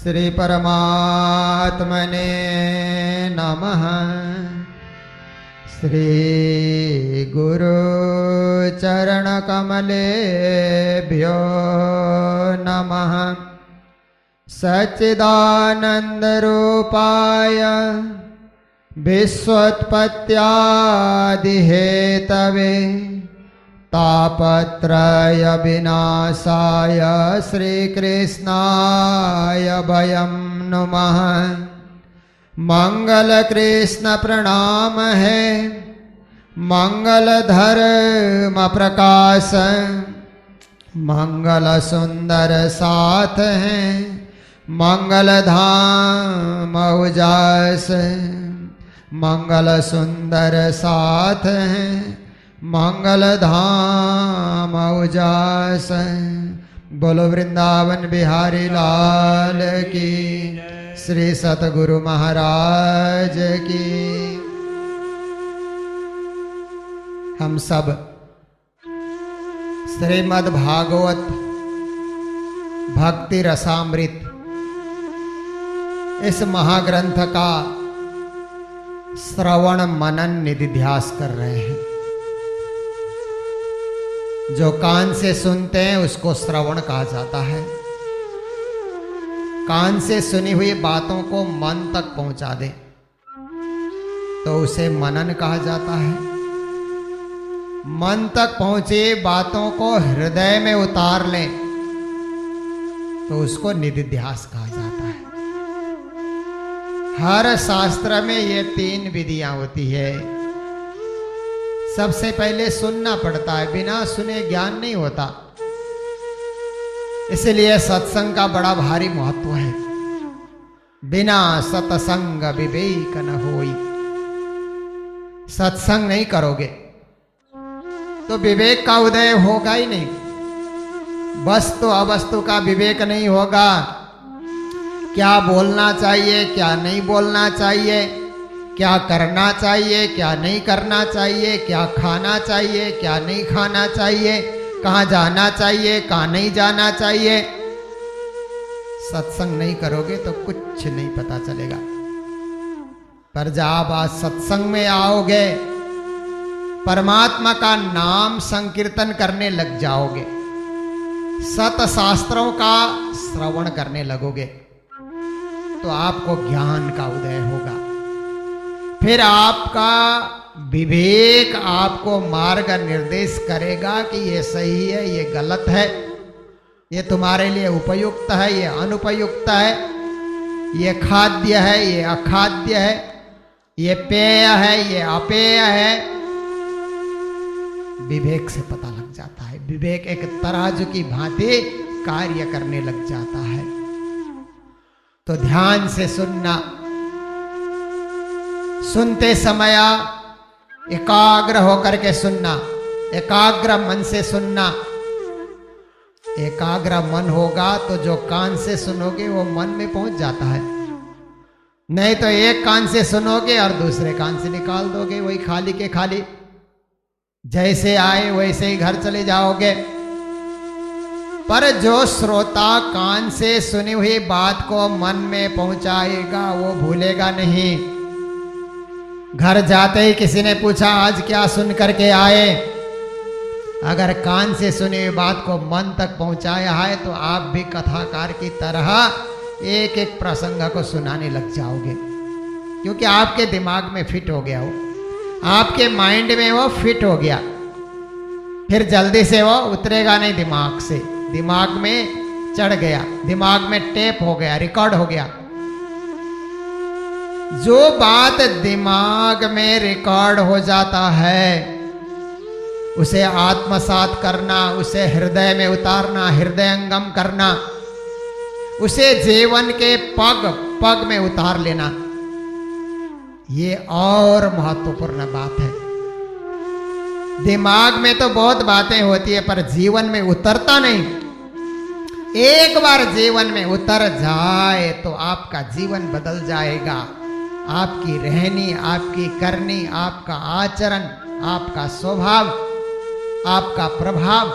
श्री परमात्मने नमः। श्री गुरु चरण कमलेभ्यो नमः। सच्चिदानंद रूपाय विश्वोत्पत्त्यादिहेतवे तापत्रय विनाशाय श्रीकृष्णाय वयं नुमः। मंगल कृष्ण प्रणाम है, मंगल धर्म प्रकाश, मंगल सुंदर साथ है, मंगल धाम उजास। मंगल सुंदर साथ है, मंगल धाम उजास। बोलो वृंदावन बिहारी लाल की, श्री सतगुरु महाराज की। हम सब श्रीमद् भागवत भक्ति रसामृत इस महाग्रंथ का श्रवण मनन निधिध्यास कर रहे हैं। जो कान से सुनते हैं उसको श्रवण कहा जाता है। कान से सुनी हुई बातों को मन तक पहुंचा दे तो उसे मनन कहा जाता है। मन तक पहुंचे बातों को हृदय में उतार लें तो उसको निधिध्यास कहा जाता है। हर शास्त्र में ये 3 विधियां होती है। सबसे पहले सुनना पड़ता है, बिना सुने ज्ञान नहीं होता। इसलिए सत्संग का बड़ा भारी महत्व है। बिना सत्संग विवेक न होई। सत्संग नहीं करोगे तो विवेक का उदय होगा ही नहीं। वस्तु अवस्तु का विवेक नहीं होगा। क्या बोलना चाहिए, क्या नहीं बोलना चाहिए, क्या करना चाहिए, क्या नहीं करना चाहिए, क्या खाना चाहिए, क्या नहीं खाना चाहिए, कहाँ जाना चाहिए, कहाँ नहीं जाना चाहिए। सत्संग नहीं करोगे तो कुछ नहीं पता चलेगा। पर जब आज सत्संग में आओगे, परमात्मा का नाम संकीर्तन करने लग जाओगे, सतशास्त्रों का श्रवण करने लगोगे तो आपको ज्ञान का उदय होगा। फिर आपका विवेक आपको मार्ग निर्देश करेगा कि ये सही है, ये गलत है, ये तुम्हारे लिए उपयुक्त है, ये अनुपयुक्त है, ये खाद्य है, ये अखाद्य है, ये पेय है, ये अपेय है। विवेक से पता लग जाता है। विवेक एक तराजू की भांति कार्य करने लग जाता है। तो ध्यान से सुनना। सुनते समय एकाग्र होकर के सुनना, एकाग्र मन से सुनना। एकाग्र मन होगा तो जो कान से सुनोगे वो मन में पहुंच जाता है। नहीं तो एक कान से सुनोगे और दूसरे कान से निकाल दोगे, वही खाली के खाली। जैसे आए वैसे ही घर चले जाओगे। पर जो श्रोता कान से सुनी हुई बात को मन में पहुंचाएगा वो भूलेगा नहीं। घर जाते ही किसी ने पूछा आज क्या सुन करके आए, अगर कान से सुनी हुई बात को मन तक पहुंचाया है तो आप भी कथाकार की तरह एक एक प्रसंग को सुनाने लग जाओगे, क्योंकि आपके दिमाग में फिट हो गया वो, आपके माइंड में वो फिट हो गया। फिर जल्दी से वो उतरेगा नहीं दिमाग से, दिमाग में चढ़ गया, दिमाग में टेप हो गया, रिकॉर्ड हो गया। जो बात दिमाग में रिकॉर्ड हो जाता है उसे आत्मसात करना, उसे हृदय में उतारना, हृदयंगम करना, उसे जीवन के पग पग में उतार लेना, ये और महत्वपूर्ण बात है। दिमाग में तो बहुत बातें होती है पर जीवन में उतरता नहीं। एक बार जीवन में उतर जाए तो आपका जीवन बदल जाएगा। आपकी रहनी, आपकी करनी, आपका आचरण, आपका स्वभाव, आपका प्रभाव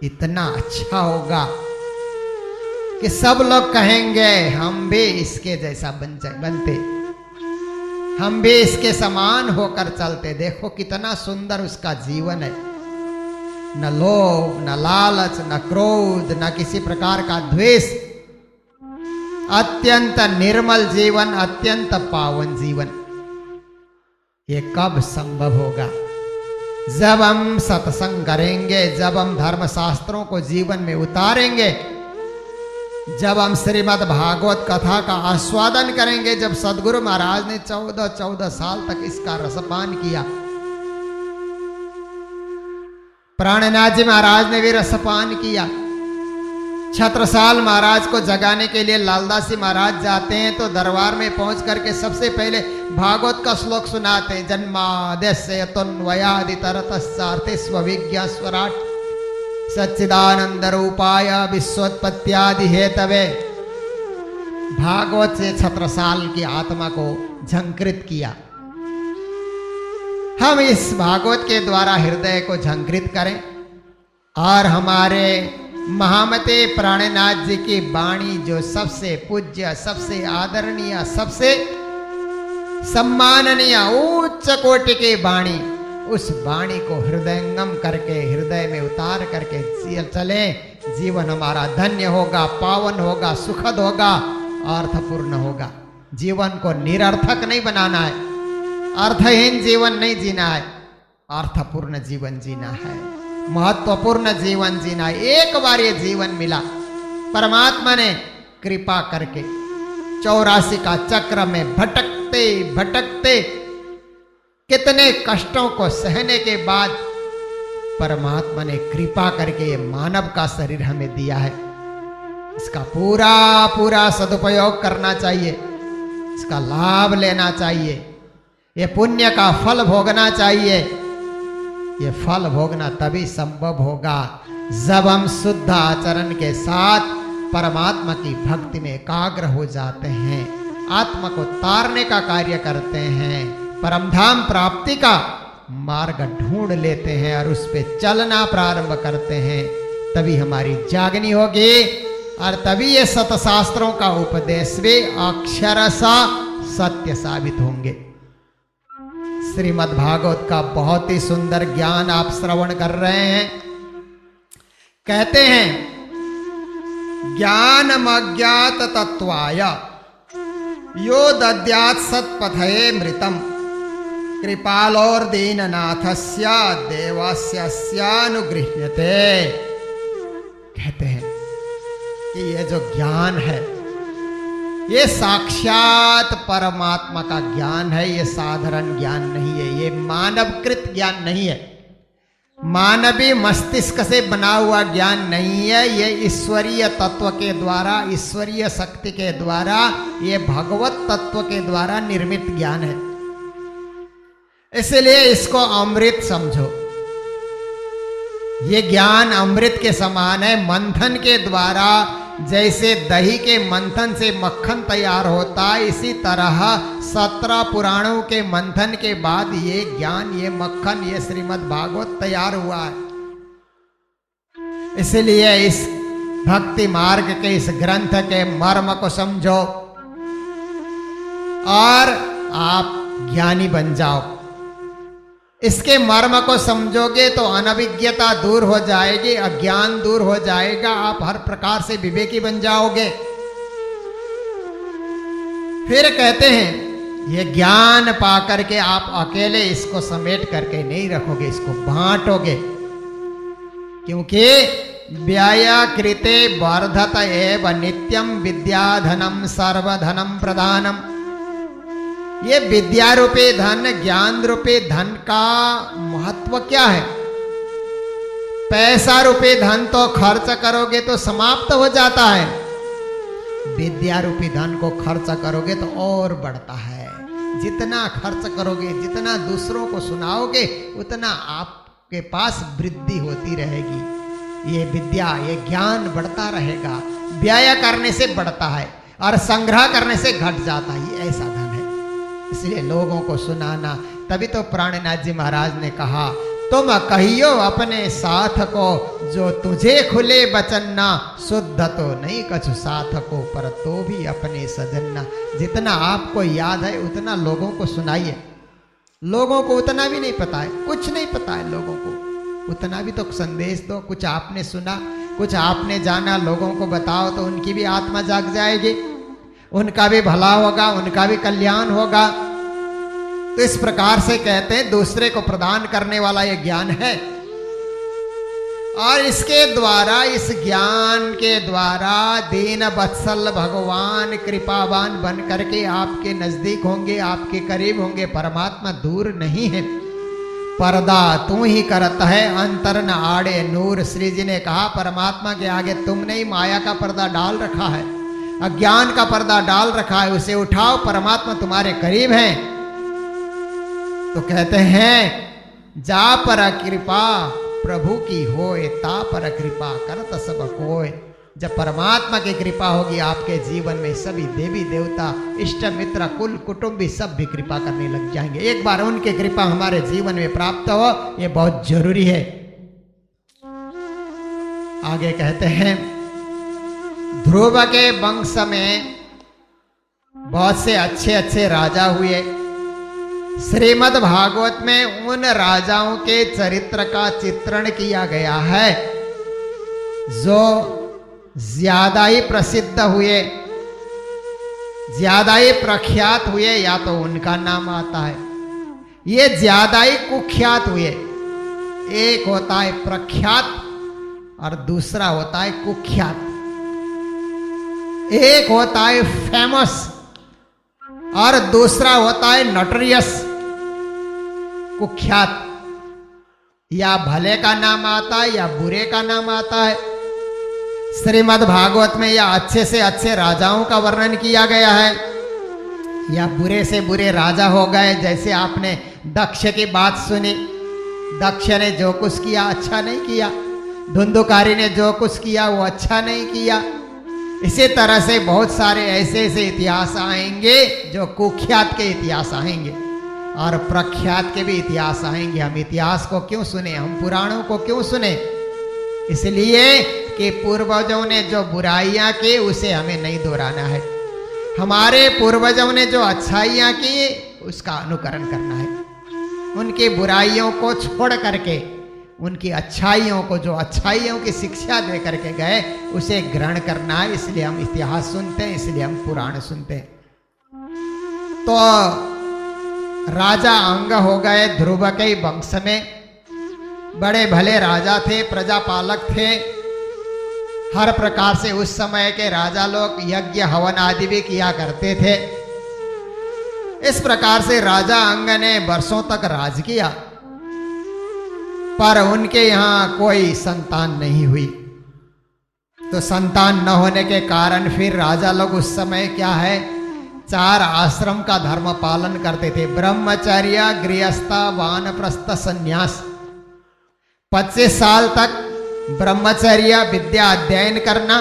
इतना अच्छा होगा कि सब लोग कहेंगे हम भी इसके जैसा बनते, हम भी इसके समान होकर चलते। देखो कितना सुंदर उसका जीवन है, न लोभ, न लालच, न क्रोध, न किसी प्रकार का द्वेष, अत्यंत निर्मल जीवन, अत्यंत पावन जीवन। ये कब संभव होगा? जब हम सत्संग करेंगे, जब हम धर्म शास्त्रों को जीवन में उतारेंगे, जब हम श्रीमद् भागवत कथा का आस्वादन करेंगे। जब सदगुरु महाराज ने 14 साल तक इसका रसपान किया, प्राणनाथ जी महाराज ने भी रसपान किया। छत्रसाल महाराज को जगाने के लिए लालदासी महाराज जाते हैं तो दरबार में पहुंच करके सबसे पहले भागवत का श्लोक सुनाते हैं। जन्माद्यस्य तन्वयादितरतश्चार्थे स्वविज्ञा स्वराट सच्चिदानंद रूपाय विश्वोत्पत्त्यादि हेतवे। भागवत से छत्रसाल की आत्मा को झंकृत किया। हम इस भागवत के द्वारा हृदय को झंकृत करें और हमारे महामते प्राणनाथ जी की वाणी, जो सबसे पूज्य, सबसे आदरणीय, सबसे सम्माननीय उच्च कोटि की वाणी, उस वाणी को हृदयंगम करके, हृदय में उतार करके चले। जीवन हमारा धन्य होगा, पावन होगा, सुखद होगा, अर्थपूर्ण होगा। जीवन को निरर्थक नहीं बनाना है, अर्थहीन जीवन नहीं जीना है, अर्थपूर्ण जीवन जीना है, महत्वपूर्ण जीवन जीना है। एक बार ये जीवन मिला, परमात्मा ने कृपा करके 84 का चक्र में भटकते भटकते कितने कष्टों को सहने के बाद परमात्मा ने कृपा करके ये मानव का शरीर हमें दिया है। इसका पूरा पूरा सदुपयोग करना चाहिए, इसका लाभ लेना चाहिए, ये पुण्य का फल भोगना चाहिए। ये फल भोगना तभी संभव होगा जब हम शुद्ध आचरण के साथ परमात्मा की भक्ति में एकाग्र हो जाते हैं, आत्मा को तारने का कार्य करते हैं, परमधाम प्राप्ति का मार्ग ढूंढ लेते हैं और उस पे चलना प्रारंभ करते हैं। तभी हमारी जागनी होगी और तभी ये सतशास्त्रों का उपदेश भी अक्षरशः सत्य साबित होंगे। श्रीमद् भागवत का बहुत ही सुंदर ज्ञान आप श्रवण कर रहे हैं। कहते हैं ज्ञानमज्ञात तत्वाय यो दद्यात् सत्पथये मृतम कृपालोर दीननाथस्य देवस्यानुगृह्यते। कहते हैं कि ये जो ज्ञान है ये साक्षात परमात्मा का ज्ञान है, ये साधारण ज्ञान नहीं है, ये मानवकृत ज्ञान नहीं है, मानवीय मस्तिष्क से बना हुआ ज्ञान नहीं है। ये ईश्वरीय तत्व के द्वारा, ईश्वरीय शक्ति के द्वारा, ये भगवत तत्व के द्वारा निर्मित ज्ञान है। इसलिए इसको अमृत समझो। ये ज्ञान अमृत के समान है। मंथन के द्वारा जैसे दही के मंथन से मक्खन तैयार होता है, इसी तरह 17 पुराणों के मंथन के बाद ये ज्ञान, ये मक्खन, ये श्रीमद् भागवत तैयार हुआ है। इसलिए इस भक्ति मार्ग के इस ग्रंथ के मर्म को समझो और आप ज्ञानी बन जाओ। इसके मर्म को समझोगे तो अनभिज्ञता दूर हो जाएगी, अज्ञान दूर हो जाएगा, आप हर प्रकार से विवेकी बन जाओगे। फिर कहते हैं ये ज्ञान पा करके आप अकेले इसको समेट करके नहीं रखोगे, इसको बांटोगे। क्योंकि व्यय कृते वर्धत एव नित्यम विद्याधनम सर्वधनम प्रदानम। ये विद्या रूपी धन, ज्ञान रूपी धन का महत्व क्या है? पैसा रूपी धन तो खर्च करोगे तो समाप्त हो जाता है, विद्या रूपी धन को खर्च करोगे तो और बढ़ता है। जितना खर्च करोगे, जितना दूसरों को सुनाओगे, उतना आपके पास वृद्धि होती रहेगी। ये विद्या, ये ज्ञान बढ़ता रहेगा। व्यय करने से बढ़ता है और संग्रह करने से घट जाता है। ये ऐसा धन है, इसलिए लोगों को सुनाना। तभी तो प्राणनाथ जी महाराज ने कहा तुम कहियो अपने साथ को, जो तुझे खुले बचन ना, शुद्ध तो नहीं कछु साथ को, पर तो भी अपने सजन्ना। जितना आपको याद है उतना लोगों को सुनाइए। लोगों को उतना भी नहीं पता है, कुछ नहीं पता है लोगों को, उतना भी तो संदेश दो। कुछ आपने सुना, कुछ आपने जाना, लोगों को बताओ तो उनकी भी आत्मा जाग जाएगी, उनका भी भला होगा, उनका भी कल्याण होगा। तो इस प्रकार से कहते हैं दूसरे को प्रदान करने वाला यह ज्ञान है। और इसके द्वारा, इस ज्ञान के द्वारा दीन वत्सल भगवान कृपावान बन करके आपके नजदीक होंगे, आपके करीब होंगे। परमात्मा दूर नहीं है। पर्दा तू ही करता है, अंतर न आड़े नूर। श्री जी ने कहा परमात्मा के आगे तुमने ही माया का पर्दा डाल रखा है, अज्ञान का पर्दा डाल रखा है, उसे उठाओ, परमात्मा तुम्हारे करीब है। तो कहते हैं जा पर कृपा प्रभु की होए, ता पर कृपा करत सब कोय। जब परमात्मा की कृपा होगी आपके जीवन में, सभी देवी देवता, इष्ट मित्र, कुल कुटुंबी सब भी कृपा करने लग जाएंगे। एक बार उनकी कृपा हमारे जीवन में प्राप्त हो, ये बहुत जरूरी है। आगे कहते हैं ध्रुव के वंश में बहुत से अच्छे अच्छे राजा हुए। श्रीमद् भागवत में उन राजाओं के चरित्र का चित्रण किया गया है जो ज्यादा ही प्रसिद्ध हुए, ज्यादा ही प्रख्यात हुए, या तो उनका नाम आता है। ये ज्यादा ही कुख्यात हुए। एक होता है प्रख्यात और दूसरा होता है कुख्यात। एक होता है फेमस और दूसरा होता है नोटोरियस, कुख्यात। या भले का नाम आता है या बुरे का नाम आता है। श्रीमद् भागवत में या अच्छे से अच्छे राजाओं का वर्णन किया गया है, या बुरे से बुरे राजा हो गए। जैसे आपने दक्ष की बात सुनी, दक्ष ने जो कुछ किया अच्छा नहीं किया, धुंधुकारी ने जो कुछ किया वो अच्छा नहीं किया। इसी तरह से बहुत सारे ऐसे ऐसे इतिहास आएंगे जो कुख्यात के इतिहास आएंगे और प्रख्यात के भी इतिहास आएंगे। हम इतिहास को क्यों सुने, हम पुराणों को क्यों सुने? इसलिए कि पूर्वजों ने जो बुराइयां की उसे हमें नहीं दोहराना है। हमारे पूर्वजों ने जो अच्छाइयां की उसका अनुकरण करना है। उनकी बुराइयों को छोड़ करके उनकी अच्छाइयों को, जो अच्छाइयों की शिक्षा दे करके गए, उसे ग्रहण करना है। इसलिए हम इतिहास सुनते हैं, इसलिए हम पुराण सुनते हैं। तो राजा अंग हो गए ध्रुव के वंश में। बड़े भले राजा थे, प्रजापालक थे। हर प्रकार से उस समय के राजा लोग यज्ञ हवन आदि भी किया करते थे। इस प्रकार से राजा अंग ने वर्षों तक राज किया, पर उनके यहाँ कोई संतान नहीं हुई। तो संतान न होने के कारण फिर राजा लोग उस समय क्या है, 4 आश्रम का धर्म पालन करते थे। ब्रह्मचर्य, गृहस्थ, वानप्रस्थ, संन्यास। 25 साल तक ब्रह्मचर्य विद्या अध्ययन करना,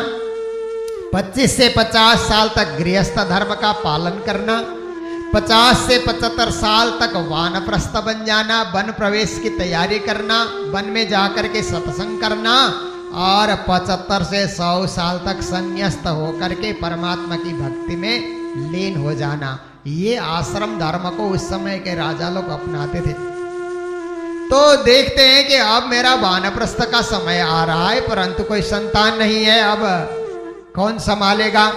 25 से 50 साल तक गृहस्थ धर्म का पालन करना, 50 से 75 साल तक वानप्रस्थ बन जाना, वन प्रवेश की तैयारी करना, वन में जाकर के सत्संग करना, और 75 से 100 साल तक संन्यास्त होकर के परमात्मा की भक्ति में लीन हो जाना। ये आश्रम धर्म को उस समय के राजा लोग अपनाते थे। तो देखते हैं कि अब मेरा वानप्रस्थ का समय आ रहा है, परंतु कोई संतान नहीं है। अब कौन संभालेगा?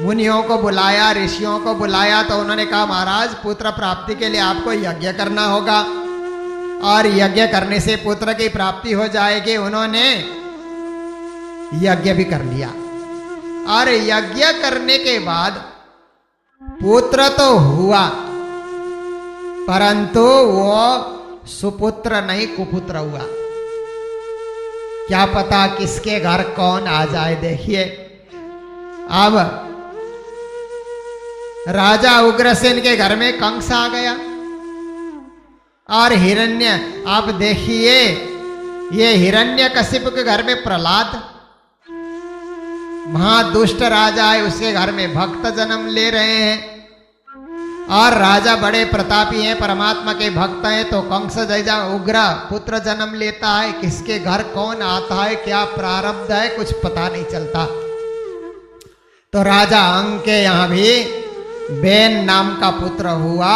मुनियों को बुलाया, ऋषियों को बुलाया, तो उन्होंने कहा महाराज पुत्र प्राप्ति के लिए आपको यज्ञ करना होगा, और यज्ञ करने से पुत्र की प्राप्ति हो जाएगी। उन्होंने यज्ञ भी कर लिया, और यज्ञ करने के बाद पुत्र तो हुआ, परंतु वो सुपुत्र नहीं कुपुत्र हुआ। क्या पता किसके घर कौन आ जाए। देखिए अब राजा उग्रसेन के घर में कंस आ गया, और हिरण्य, आप देखिए ये हिरण्यकशिपु के घर में प्रहलाद, महादुष्ट राजा है, उसके घर में भक्त जन्म ले रहे हैं। और राजा बड़े प्रतापी हैं, परमात्मा के भक्त हैं, तो कंस जैसा उग्र पुत्र जन्म लेता है। किसके घर कौन आता है, क्या प्रारब्ध है, कुछ पता नहीं चलता। तो राजा अंग के यहाँ भी बेन नाम का पुत्र हुआ।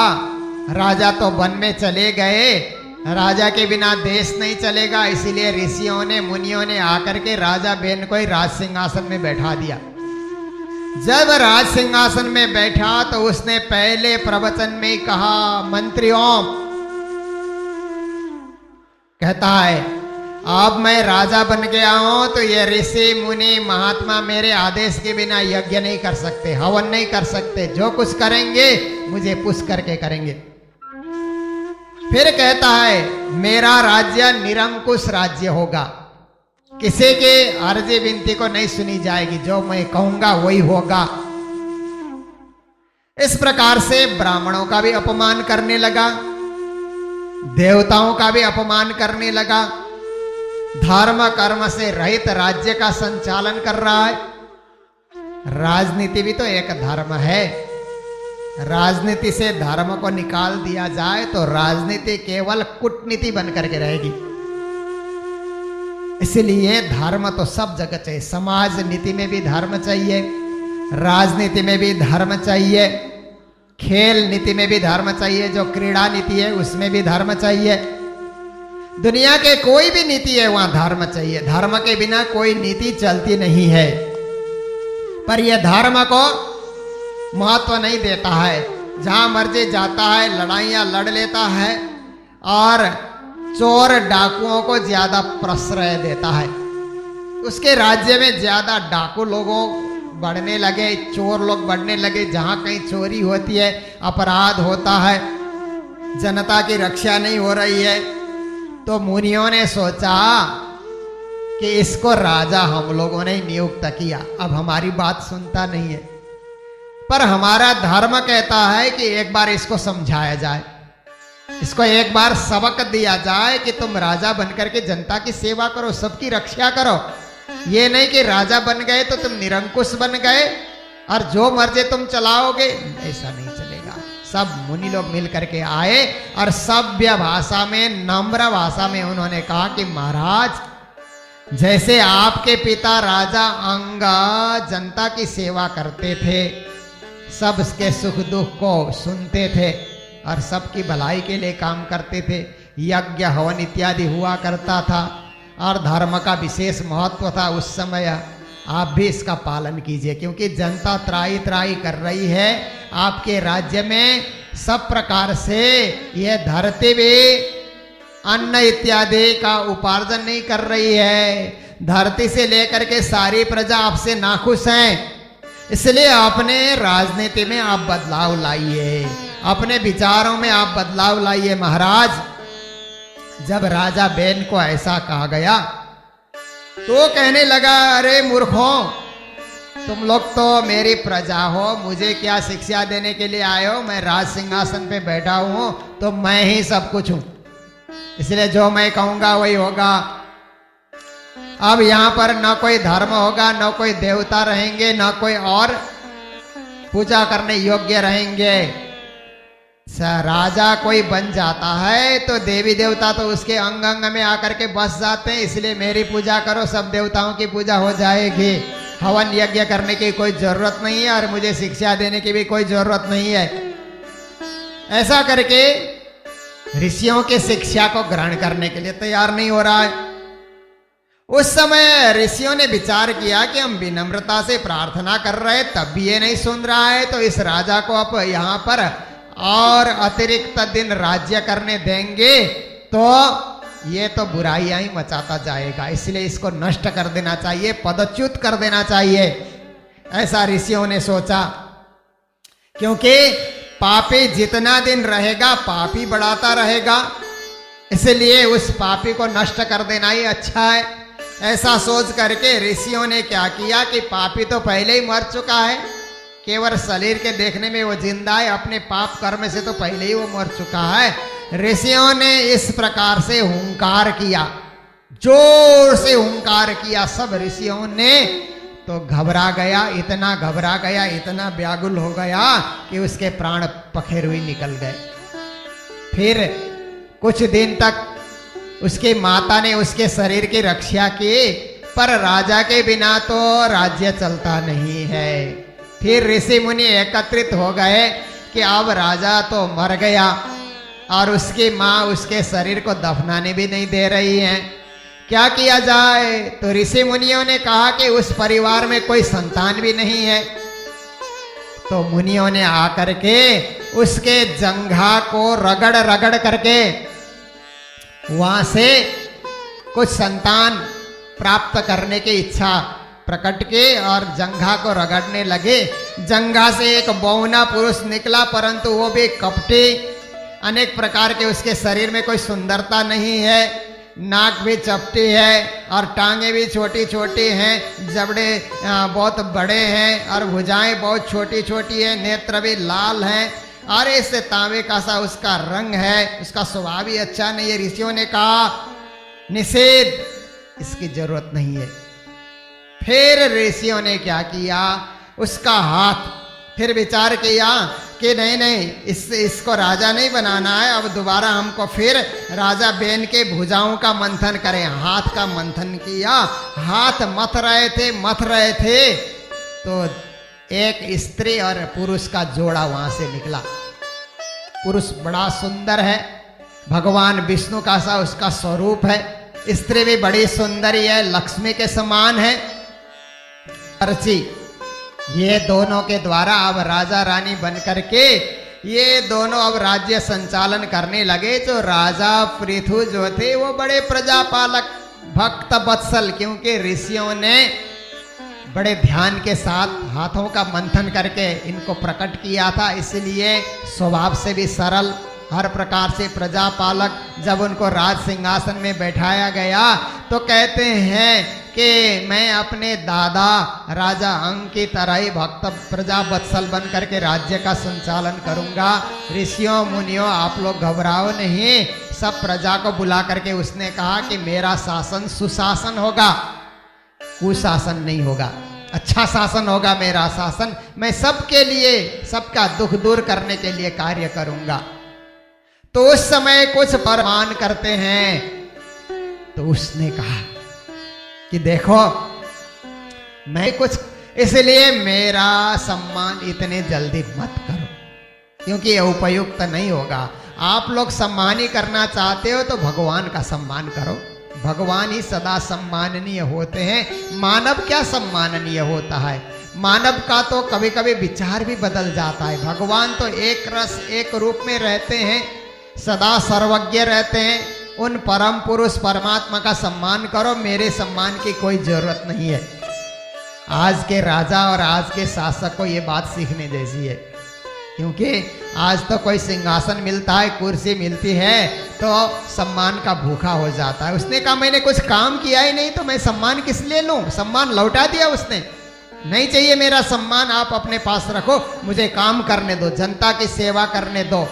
राजा तो वन में चले गए, राजा के बिना देश नहीं चलेगा, इसीलिए ऋषियों ने मुनियों ने आकर के राजा बेन को ही राज सिंहासन में बैठा दिया। जब राज सिंहासन में बैठा तो उसने पहले प्रवचन में ही कहा, मंत्रियों, कहता है अब मैं राजा बन गया हूं तो ये ऋषि मुनि महात्मा मेरे आदेश के बिना यज्ञ नहीं कर सकते, हवन नहीं कर सकते, जो कुछ करेंगे मुझे पुश करके करेंगे। फिर कहता है मेरा राज्य निरंकुश राज्य होगा, किसी के अर्जी विनती को नहीं सुनी जाएगी, जो मैं कहूंगा वही होगा। इस प्रकार से ब्राह्मणों का भी अपमान करने लगा, देवताओं का भी अपमान करने लगा, धर्म कर्म से रहित राज्य का संचालन कर रहा है। राजनीति भी तो एक धर्म है, राजनीति से धर्म को निकाल दिया जाए तो राजनीति केवल कूटनीति बन करके रहेगी। इसलिए धर्म तो सब जगह चाहिए, समाज नीति में भी धर्म चाहिए, राजनीति में भी धर्म चाहिए, खेल नीति में भी धर्म चाहिए, जो क्रीड़ा नीति है उसमें भी धर्म चाहिए। दुनिया के कोई भी नीति है वहां धर्म चाहिए, धर्म के बिना कोई नीति चलती नहीं है। पर यह धर्म को महत्व नहीं देता है, जहां मर्जी जाता है, लड़ाइयां लड़ लेता है और चोर डाकुओं को ज्यादा प्रश्रय देता है। उसके राज्य में ज्यादा डाकू लोगों बढ़ने लगे, चोर लोग बढ़ने लगे, जहां कहीं चोरी होती है, अपराध होता है, जनता की रक्षा नहीं हो रही है। तो मुनियों ने सोचा कि इसको राजा हम लोगों ने नियुक्त किया, अब हमारी बात सुनता नहीं है, पर हमारा धर्म कहता है कि एक बार इसको समझाया जाए, इसको एक बार सबक दिया जाए कि तुम राजा बनकर के जनता की सेवा करो, सबकी रक्षा करो। ये नहीं कि राजा बन गए तो तुम निरंकुश बन गए और जो मर्जी तुम चलाओगे, ऐसा नहीं चलेगा। सब मुनि लोग मिल करके आए और सभ्य भाषा में, नम्र भाषा में उन्होंने कहा कि महाराज, जैसे आपके पिता राजा अंग जनता की सेवा करते थे, सबके सुख दुख को सुनते थे और सबकी भलाई के लिए काम करते थे, यज्ञ हवन इत्यादि हुआ करता था और धर्म का विशेष महत्व था उस समय, आप भी इसका पालन कीजिए, क्योंकि जनता त्राही त्राही कर रही है आपके राज्य में। सब प्रकार से यह धरती भी अन्न इत्यादि का उपार्जन नहीं कर रही है, धरती से लेकर के सारी प्रजा आपसे नाखुश है। इसलिए अपने राजनीति में आप बदलाव लाइए, अपने विचारों में आप बदलाव लाइए। महाराज, जब राजा बेन को ऐसा कहा गया तो कहने लगा, अरे मूर्खों, तुम लोग तो मेरी प्रजा हो, मुझे क्या शिक्षा देने के लिए आए हो? मैं राज सिंहासन पे बैठा हूं तो मैं ही सब कुछ हूं, इसलिए जो मैं कहूंगा वही होगा। अब यहां पर न कोई धर्म होगा, न कोई देवता रहेंगे, न कोई और पूजा करने योग्य रहेंगे। राजा कोई बन जाता है तो देवी देवता तो उसके अंग अंग में आकर के बस जाते हैं, इसलिए मेरी पूजा करो, सब देवताओं की पूजा हो जाएगी। हवन यज्ञ करने की कोई जरूरत नहीं है और मुझे शिक्षा देने की भी कोई जरूरत नहीं है। ऐसा करके ऋषियों के शिक्षा को ग्रहण करने के लिए तैयार नहीं हो रहा है। उस समय ऋषियों ने विचार किया कि हम विनम्रता से प्रार्थना कर रहे तब भी ये नहीं सुन रहा है, तो इस राजा को अब यहाँ पर और अतिरिक्त दिन राज्य करने देंगे तो ये तो बुराइयां ही मचाता जाएगा, इसलिए इसको नष्ट कर देना चाहिए, पदच्युत कर देना चाहिए। ऐसा ऋषियों ने सोचा, क्योंकि पापी जितना दिन रहेगा पापी बढ़ाता रहेगा, इसलिए उस पापी को नष्ट कर देना ही अच्छा है। ऐसा सोच करके ऋषियों ने क्या किया कि पापी तो पहले ही मर चुका है, केवल शरीर के देखने में वो जिंदा है, अपने पाप कर्म से तो पहले ही वो मर चुका है। ऋषियों ने इस प्रकार से हुंकार किया, जोर से हुंकार किया। सब ऋषियों ने तो घबरा गया, इतना घबरा गया, इतना व्याकुल हो गया कि उसके प्राण पखेरुई निकल गए। फिर कुछ दिन तक उसकी माता ने उसके शरीर की रक्षा की, पर राजा के बिना तो राज्य चलता नहीं है। फिर ऋषि मुनि एकत्रित हो गए कि अब राजा तो मर गया और उसकी माँ उसके शरीर को दफनाने भी नहीं दे रही है, क्या किया जाए। तो ऋषि मुनियों ने कहा कि उस परिवार में कोई संतान भी नहीं है। तो मुनियों ने आकर के उसके जंघा को रगड़ रगड़ करके वहां से कुछ संतान प्राप्त करने की इच्छा प्रकट की और जंघा को रगड़ने लगे। जंघा से एक बौना पुरुष निकला, परंतु वो भी कपटी, अनेक प्रकार के उसके शरीर में कोई सुंदरता नहीं है, नाक भी चपटी है और टांगे भी छोटी छोटी हैं, जबड़े बहुत बड़े हैं और भुजाएं बहुत छोटी छोटी है, नेत्र भी लाल हैं और इससे तांबे का सा उसका रंग है, उसका स्वभाव भी अच्छा नहीं है। ऋषियों ने कहा निषेध, इसकी जरूरत नहीं है। फिर ऋषियों ने क्या किया, उसका हाथ फिर विचार किया कि नहीं नहीं, इसको राजा नहीं बनाना है, अब दोबारा हमको फिर राजा बेन के भुजाओं का मंथन करें। हाथ का मंथन किया, हाथ मथ रहे थे तो एक स्त्री और पुरुष का जोड़ा वहां से निकला। पुरुष बड़ा सुंदर है, भगवान विष्णु का सा उसका स्वरूप है, स्त्री भी बड़ी सुंदरी है, लक्ष्मी के समान है। अर्ची, ये दोनों के द्वारा अब राजा रानी बन करके ये दोनों अब राज्य संचालन करने लगे। जो राजा पृथु जो थे वो बड़े प्रजापालक भक्त वत्सल, क्योंकि ऋषियों ने बड़े ध्यान के साथ हाथों का मंथन करके इनको प्रकट किया था, इसलिए स्वभाव से भी सरल, हर प्रकार से प्रजापालक। जब उनको राज सिंहासन में बैठाया गया तो कहते हैं कि मैं अपने दादा राजा अंग की तरह ही भक्त प्रजा वत्सल बन करके राज्य का संचालन करूंगा। ऋषियों मुनियों आप लोग घबराओ नहीं। सब प्रजा को बुला करके उसने कहा कि मेरा शासन सुशासन होगा, कुशासन नहीं होगा, अच्छा शासन होगा मेरा शासन। मैं सबके लिए, सबका दुख दूर करने के लिए कार्य करूंगा। तो उस समय कुछ फरमान करते हैं। तो उसने कहा कि देखो मैं कुछ, इसलिए मेरा सम्मान इतने जल्दी मत करो, क्योंकि ये उपयुक्त नहीं होगा। आप लोग सम्मान ही करना चाहते हो तो भगवान का सम्मान करो, भगवान ही सदा सम्माननीय होते हैं। मानव क्या सम्माननीय होता है, मानव का तो कभी कभी विचार भी बदल जाता है। भगवान तो एक रस एक रूप में रहते हैं, सदा सर्वज्ञ रहते हैं। उन परम पुरुष परमात्मा का सम्मान करो, मेरे सम्मान की कोई जरूरत नहीं है। आज के राजा और आज के शासक को ये बात सीखने जैसी है, क्योंकि आज तो कोई सिंहासन मिलता है, कुर्सी मिलती है तो सम्मान का भूखा हो जाता है। उसने कहा मैंने कुछ काम किया ही नहीं तो मैं सम्मान किस लिए लूं, सम्मान लौटा दिया उसने। नहीं चाहिए मेरा सम्मान, आप अपने पास रखो, मुझे काम करने दो, जनता की सेवा करने दो।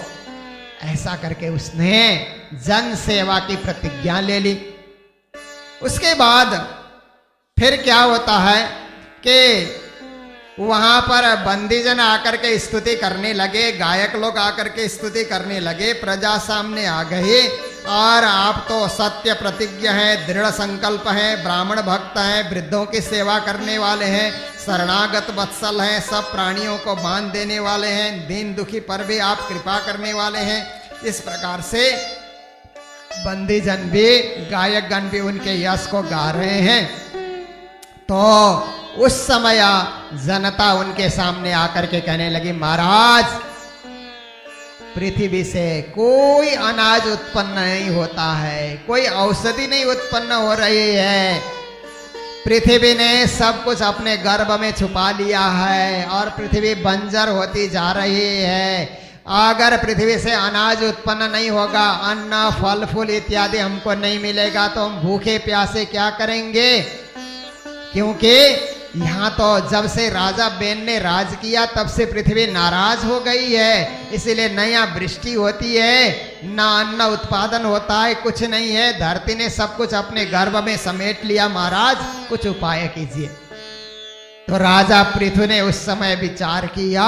ऐसा करके उसने जन सेवा की प्रतिज्ञा ले ली। उसके बाद फिर क्या होता है कि वहां पर बंदीजन आकर के स्तुति करने लगे, गायक लोग आकर के स्तुति करने लगे, प्रजा सामने आ गई और आप तो सत्य प्रतिज्ञ हैं, दृढ़ संकल्प हैं, ब्राह्मण भक्त हैं, वृद्धों की सेवा करने वाले हैं, शरणागत वत्सल हैं, सब प्राणियों को बांध देने वाले हैं, दीन दुखी पर भी आप कृपा करने वाले हैं। इस प्रकार से बंदीजन भी, गायक गण भी उनके यश को गा रहे हैं। तो उस समय जनता उनके सामने आकर के कहने लगी, महाराज पृथ्वी से कोई अनाज उत्पन्न नहीं होता है, कोई औषधि नहीं उत्पन्न हो रही है, पृथ्वी ने सब कुछ अपने गर्भ में छुपा लिया है और पृथ्वी बंजर होती जा रही है। अगर पृथ्वी से अनाज उत्पन्न नहीं होगा, अन्न फल फूल इत्यादि हमको नहीं मिलेगा तो हम भूखे प्यासे क्या करेंगे। क्योंकि यहाँ तो जब से राजा बेन ने राज किया तब से पृथ्वी नाराज हो गई है, इसीलिए नया वृष्टि होती है, ना अन्न उत्पादन होता है, कुछ नहीं है, धरती ने सब कुछ अपने गर्भ में समेट लिया। महाराज कुछ उपाय कीजिए। तो राजा पृथु ने उस समय विचार किया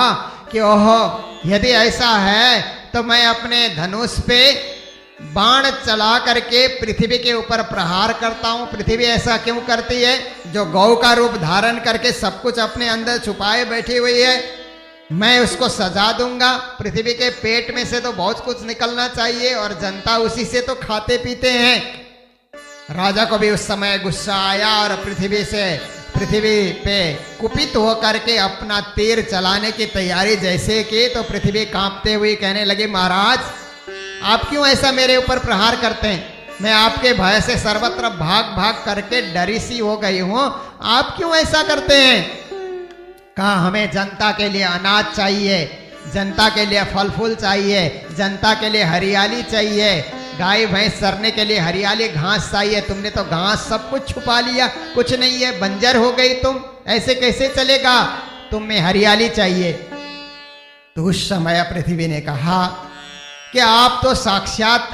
कि ओहो, यदि ऐसा है तो मैं अपने धनुष पे बाण चला करके पृथ्वी के ऊपर प्रहार करता हूं। पृथ्वी ऐसा क्यों करती है? जो गौ का रूप धारण करके सब कुछ अपने अंदर छुपाए बैठी हुई है, मैं उसको सजा दूंगा। पृथ्वी के पेट में से तो बहुत कुछ निकलना चाहिए और जनता उसी से तो खाते पीते हैं। राजा को भी उस समय गुस्सा आया और पृथ्वी पे कुपित होकर के अपना तीर चलाने की तैयारी जैसे की, तो पृथ्वी कांपते हुए कहने लगी, महाराज आप क्यों ऐसा मेरे ऊपर प्रहार करते हैं? मैं आपके भय से सर्वत्र भाग भाग करके डरी सी हो गई हूं, आप क्यों ऐसा करते हैं? कहा हमें जनता के लिए अनाज चाहिए, जनता के लिए फल फूल चाहिए, जनता के लिए हरियाली चाहिए, गाय भैंस चरने के लिए हरियाली घास चाहिए। तुमने तो घास सब कुछ छुपा लिया, कुछ नहीं है, बंजर हो गई तुम, ऐसे कैसे चलेगा? तुम्हें हरियाली चाहिए। तो उस समय पृथ्वी ने कहा कि आप तो साक्षात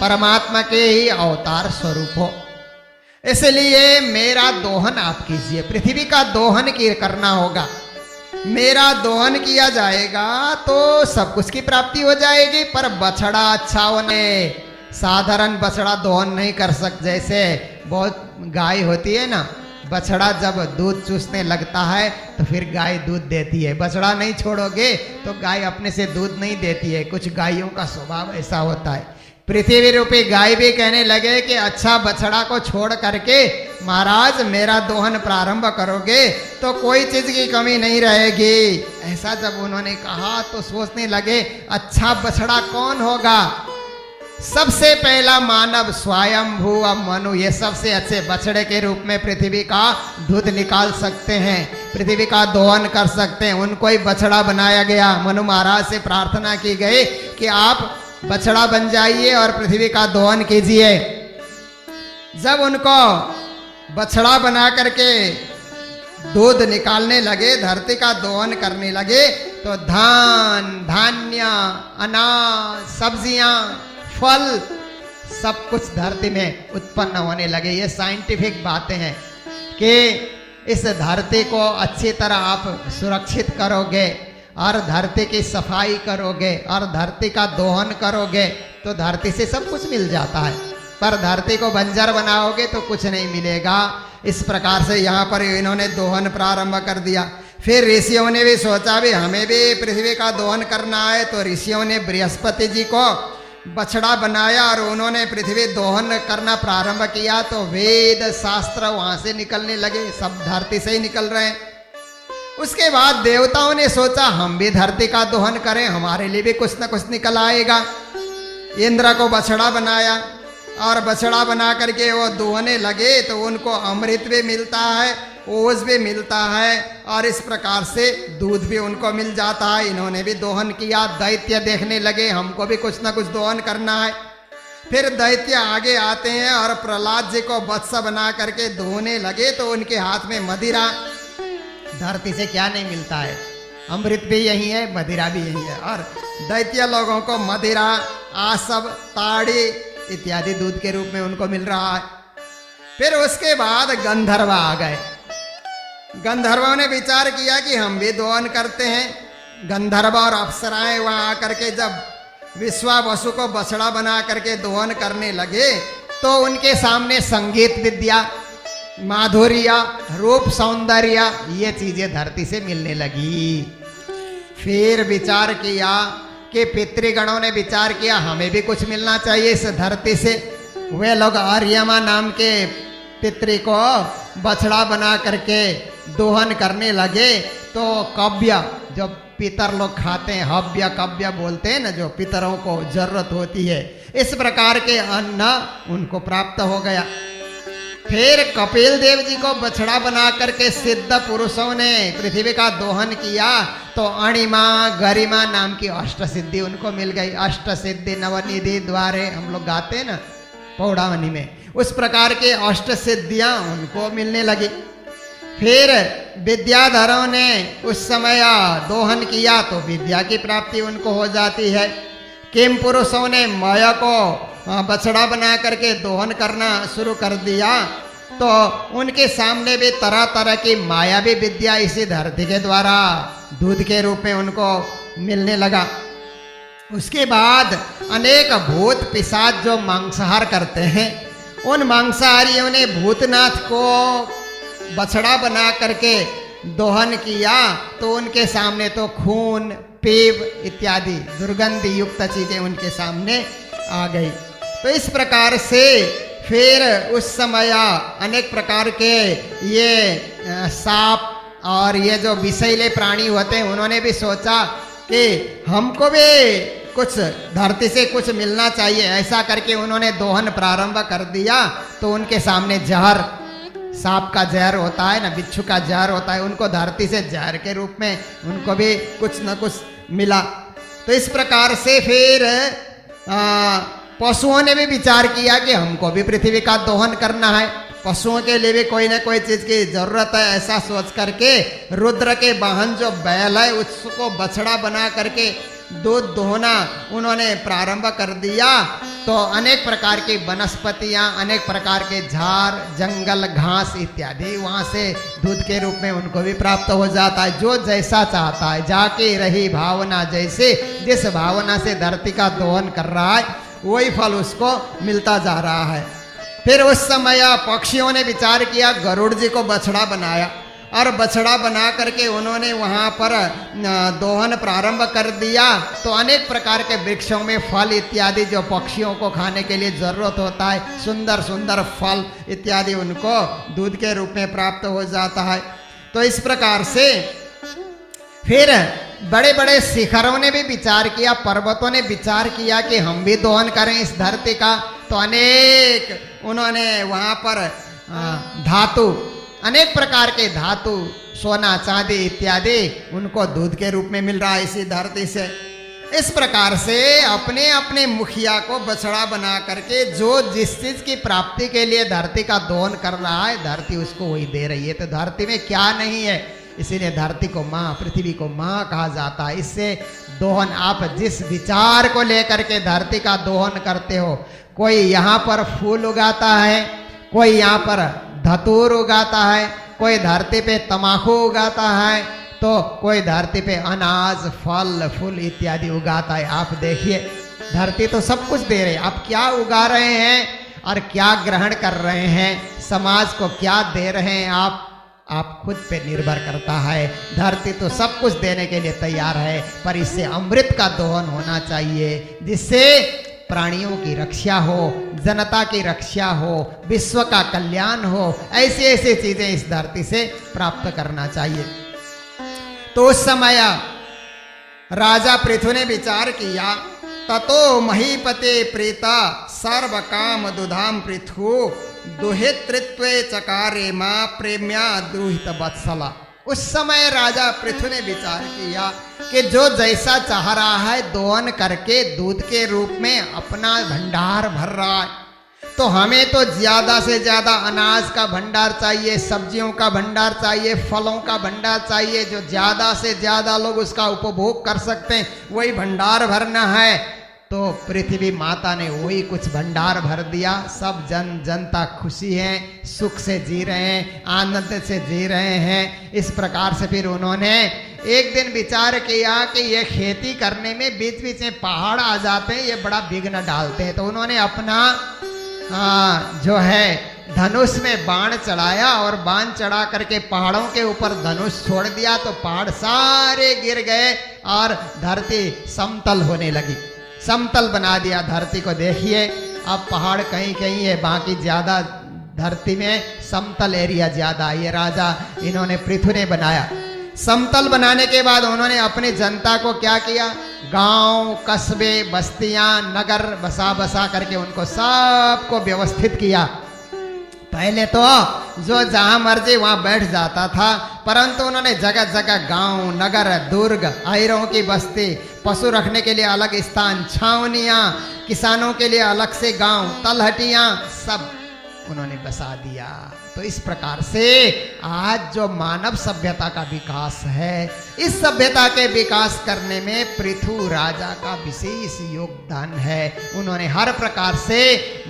परमात्मा के ही अवतार स्वरूप हो, इसलिए मेरा दोहन आप कीजिए। पृथ्वी का दोहन करना होगा, मेरा दोहन किया जाएगा तो सब कुछ की प्राप्ति हो जाएगी। पर बछड़ा अच्छा होने, साधारण बछड़ा दोहन नहीं कर सकते। जैसे बहुत गाय होती है ना, बछड़ा जब दूध चूसने लगता है तो फिर गाय दूध देती है। बछड़ा नहीं छोड़ोगे तो गाय अपने से दूध नहीं देती है। कुछ गायों का स्वभाव ऐसा होता है। पृथ्वी रूपी गाय भी कहने लगे कि अच्छा, बछड़ा को छोड़ करके महाराज मेरा दोहन प्रारंभ करोगे तो कोई चीज की कमी नहीं रहेगी। ऐसा जब उन्होंने कहा तो सोचने लगे, अच्छा बछड़ा कौन होगा? सबसे पहला मानव स्वयंभू मनु, ये सबसे अच्छे बछड़े के रूप में पृथ्वी का दूध निकाल सकते हैं, पृथ्वी का दोहन कर सकते हैं। उनको ही बछड़ा बनाया गया। मनु महाराज से प्रार्थना की गई कि आप बछड़ा बन जाइए और पृथ्वी का दोहन कीजिए। जब उनको बछड़ा बना करके दूध निकालने लगे, धरती का दोहन करने लगे, तो धान, धान्य, अनाज, सब्जियां, फल सब कुछ धरती में उत्पन्न होने लगे। ये साइंटिफिक बातें हैं कि इस धरती को अच्छी तरह आप सुरक्षित करोगे और धरती की सफाई करोगे और धरती का दोहन करोगे तो धरती से सब कुछ मिल जाता है। पर धरती को बंजर बनाओगे तो कुछ नहीं मिलेगा। इस प्रकार से यहाँ पर इन्होंने दोहन प्रारंभ कर दिया। फिर ऋषियों ने भी सोचा भी हमें भी पृथ्वी का दोहन करना है, तो ऋषियों ने बृहस्पति जी को बछड़ा बनाया और उन्होंने पृथ्वी दोहन करना प्रारंभ किया। तो वेद शास्त्र वहां से निकलने लगे, सब धरती से ही निकल रहे हैं। उसके बाद देवताओं ने सोचा हम भी धरती का दोहन करें, हमारे लिए भी कुछ न कुछ निकल आएगा। इंद्र को बछड़ा बनाया और बछड़ा बना करके वो दोहने लगे तो उनको अमृत भी मिलता है, ओज भी मिलता है और इस प्रकार से दूध भी उनको मिल जाता है। इन्होंने भी दोहन किया। दैत्य देखने लगे हमको भी कुछ ना कुछ दोहन करना है। फिर दैत्य आगे आते हैं और प्रहलाद जी को वत्स बना करके दोहने लगे तो उनके हाथ में मदिरा। धरती से क्या नहीं मिलता है, अमृत भी यही है, मदिरा भी यही है। और दैत्य लोगों को मदिरा, आसव, ताड़ी इत्यादि दूध के रूप में उनको मिल रहा है। फिर उसके बाद गंधर्व आ गए। गंधर्वों ने विचार किया कि हम भी दोहन करते हैं। गंधर्व और अप्सराएं वहां आकर के जब विश्वावसु को बछड़ा बना करके दोहन करने लगे तो उनके सामने संगीत विद्या, माधुर्य, रूप, सौंदर्य ये चीजें धरती से मिलने लगी। फिर विचार किया कि पितृगणों ने विचार किया हमें भी कुछ मिलना चाहिए इस धरती से। वे लोग आर्यमा नाम के पितृ को बछड़ा बना करके दोहन करने लगे। तो कव्य, जो पितर लोग खाते हैं, हव्य कव्य बोलते हैं ना, जो पितरों को जरूरत होती है, इस प्रकार के अन्न उनको प्राप्त हो गया। फिर कपिल देव जी को बछड़ा बना करके सिद्ध पुरुषों ने पृथ्वी का दोहन किया तो अणिमा, गरिमा नाम की अष्ट सिद्धि उनको मिल गई। अष्ट सिद्धि नवनिधि द्वारे हम लोग गाते हैं ना पौड़ावनी में, उस प्रकार के अष्ट सिद्धियां उनको मिलने लगी। फिर विद्याधरों ने उस समय दोहन किया तो विद्या की प्राप्ति उनको हो जाती है। किम पुरुषों ने मय को बछड़ा बना करके दोहन करना शुरू कर दिया तो उनके सामने भी तरह तरह की मायावी विद्या इसी धरती के द्वारा दूध के रूप में उनको मिलने लगा। उसके बाद अनेक भूत पिशाच जो मांसाहार करते हैं, उन मांसाहारियों ने भूतनाथ को बछड़ा बना करके दोहन किया, तो उनके सामने तो खून, पीप इत्यादि दुर्गंध युक्त चीजें उनके सामने आ गई। तो इस प्रकार से फिर उस समय अनेक प्रकार के ये सांप और ये जो विषैले प्राणी होते हैं, उन्होंने भी सोचा कि हमको भी कुछ धरती से कुछ मिलना चाहिए। ऐसा करके उन्होंने दोहन प्रारंभ कर दिया। तो उनके सामने जहर, सांप का जहर होता है ना, बिच्छू का जहर होता है, उनको धरती से जहर के रूप में उनको भी कुछ न कुछ मिला। तो इस प्रकार से फिर पशुओं ने भी विचार किया कि हमको भी पृथ्वी का दोहन करना है, पशुओं के लिए भी कोई ना कोई चीज की जरूरत है। ऐसा सोच करके रुद्र के वाहन जो बैल है उसको बछड़ा बना करके दूध दोहना उन्होंने प्रारंभ कर दिया। तो अनेक प्रकार की वनस्पतियां, अनेक प्रकार के झाड़, जंगल, घास इत्यादि वहां से दूध के रूप में उनको भी प्राप्त हो जाता है। जो जैसा चाहता है, जाके रही भावना जैसे, जिस भावना से धरती का दोहन कर रहा है वही फल उसको मिलता जा रहा है। फिर उस समय पक्षियों ने विचार किया, गरुड़ जी को बछड़ा बनाया और बछड़ा बना करके उन्होंने वहाँ पर दोहन प्रारंभ कर दिया। तो अनेक प्रकार के वृक्षों में फल इत्यादि जो पक्षियों को खाने के लिए जरूरत होता है, सुंदर सुंदर फल इत्यादि उनको दूध के रूप में प्राप्त हो जाता है। तो इस प्रकार से फिर बड़े बड़े शिखरों ने भी विचार किया, पर्वतों ने विचार किया कि हम भी दोहन करें इस धरती का। तो अनेक उन्होंने वहाँ पर धातु, अनेक प्रकार के धातु, सोना चांदी इत्यादि उनको दूध के रूप में मिल रहा है इसी धरती से। इस प्रकार से अपने अपने मुखिया को बछड़ा बना करके जो जिस चीज की प्राप्ति के लिए धरती का दोहन कर रहा है, धरती उसको वही दे रही है। तो धरती में क्या नहीं है, इसीलिए धरती को माँ, पृथ्वी को माँ कहा जाता है। इससे दोहन, आप जिस विचार को लेकर के धरती का दोहन करते हो, कोई यहाँ पर फूल उगाता है, कोई यहाँ पर धतूर उगाता है, कोई धरती पे तम्बाकू उगाता है, तो कोई धरती पे अनाज, फल, फूल इत्यादि उगाता है। आप देखिए, धरती तो सब कुछ दे रही है, आप क्या उगा रहे हैं और क्या ग्रहण कर रहे हैं, समाज को क्या दे रहे हैं आप खुद पे निर्भर करता है। धरती तो सब कुछ देने के लिए तैयार है, पर इससे अमृत का दोहन होना चाहिए, जिससे प्राणियों की रक्षा हो, जनता की रक्षा हो, विश्व का कल्याण हो। ऐसी ऐसी चीजें इस धरती से प्राप्त करना चाहिए। तो उस समय राजा पृथु ने विचार किया, ततो महीपते प्रीता सर्व काम दुधाम पृथु दुहितृत्वे चकारे माँ प्रेम्या द्रुहित वत्सला। उस समय राजा पृथु ने विचार किया कि जो जैसा चाह रहा है दोहन करके दूध के रूप में अपना भंडार भर रहा है, तो हमें तो ज्यादा से ज्यादा अनाज का भंडार चाहिए, सब्जियों का भंडार चाहिए, फलों का भंडार चाहिए, जो ज्यादा से ज्यादा लोग उसका उपभोग कर सकते हैं, वही भंडार भरना है। तो पृथ्वी माता ने वही कुछ भंडार भर दिया। सब जनता खुशी है, सुख से जी रहे हैं, आनंद से जी रहे हैं। इस प्रकार से फिर उन्होंने एक दिन विचार किया कि ये खेती करने में बीच बीच में पहाड़ आ जाते हैं, ये बड़ा विघ्न डालते हैं। तो उन्होंने अपना जो है धनुष में बाण चढ़ाया और बाण चढ़ा करके पहाड़ों के ऊपर धनुष छोड़ दिया। तो पहाड़ सारे गिर गए और धरती समतल होने लगी, समतल बना दिया धरती को। देखिए, अब पहाड़ कहीं कहीं है, बाकी ज्यादा धरती में समतल एरिया ज्यादा। ये राजा इन्होंने पृथु ने बनाया। समतल बनाने के बाद उन्होंने अपनी जनता को क्या किया, गांव, कस्बे, बस्तियां, नगर बसा करके उनको सबको व्यवस्थित किया। पहले तो जो जहां मर्जी वहां बैठ जाता था, परंतु उन्होंने जगह जगह गांव, नगर, दुर्ग, आयरों की बस्ती, पशु रखने के लिए अलग स्थान, छावनियां, किसानों के लिए अलग से गांव, तलहटियां, सब उन्होंने बसा दिया। तो इस प्रकार से आज जो मानव सभ्यता का विकास है, इस सभ्यता के विकास करने में पृथु राजा का विशेष योगदान है। उन्होंने हर प्रकार से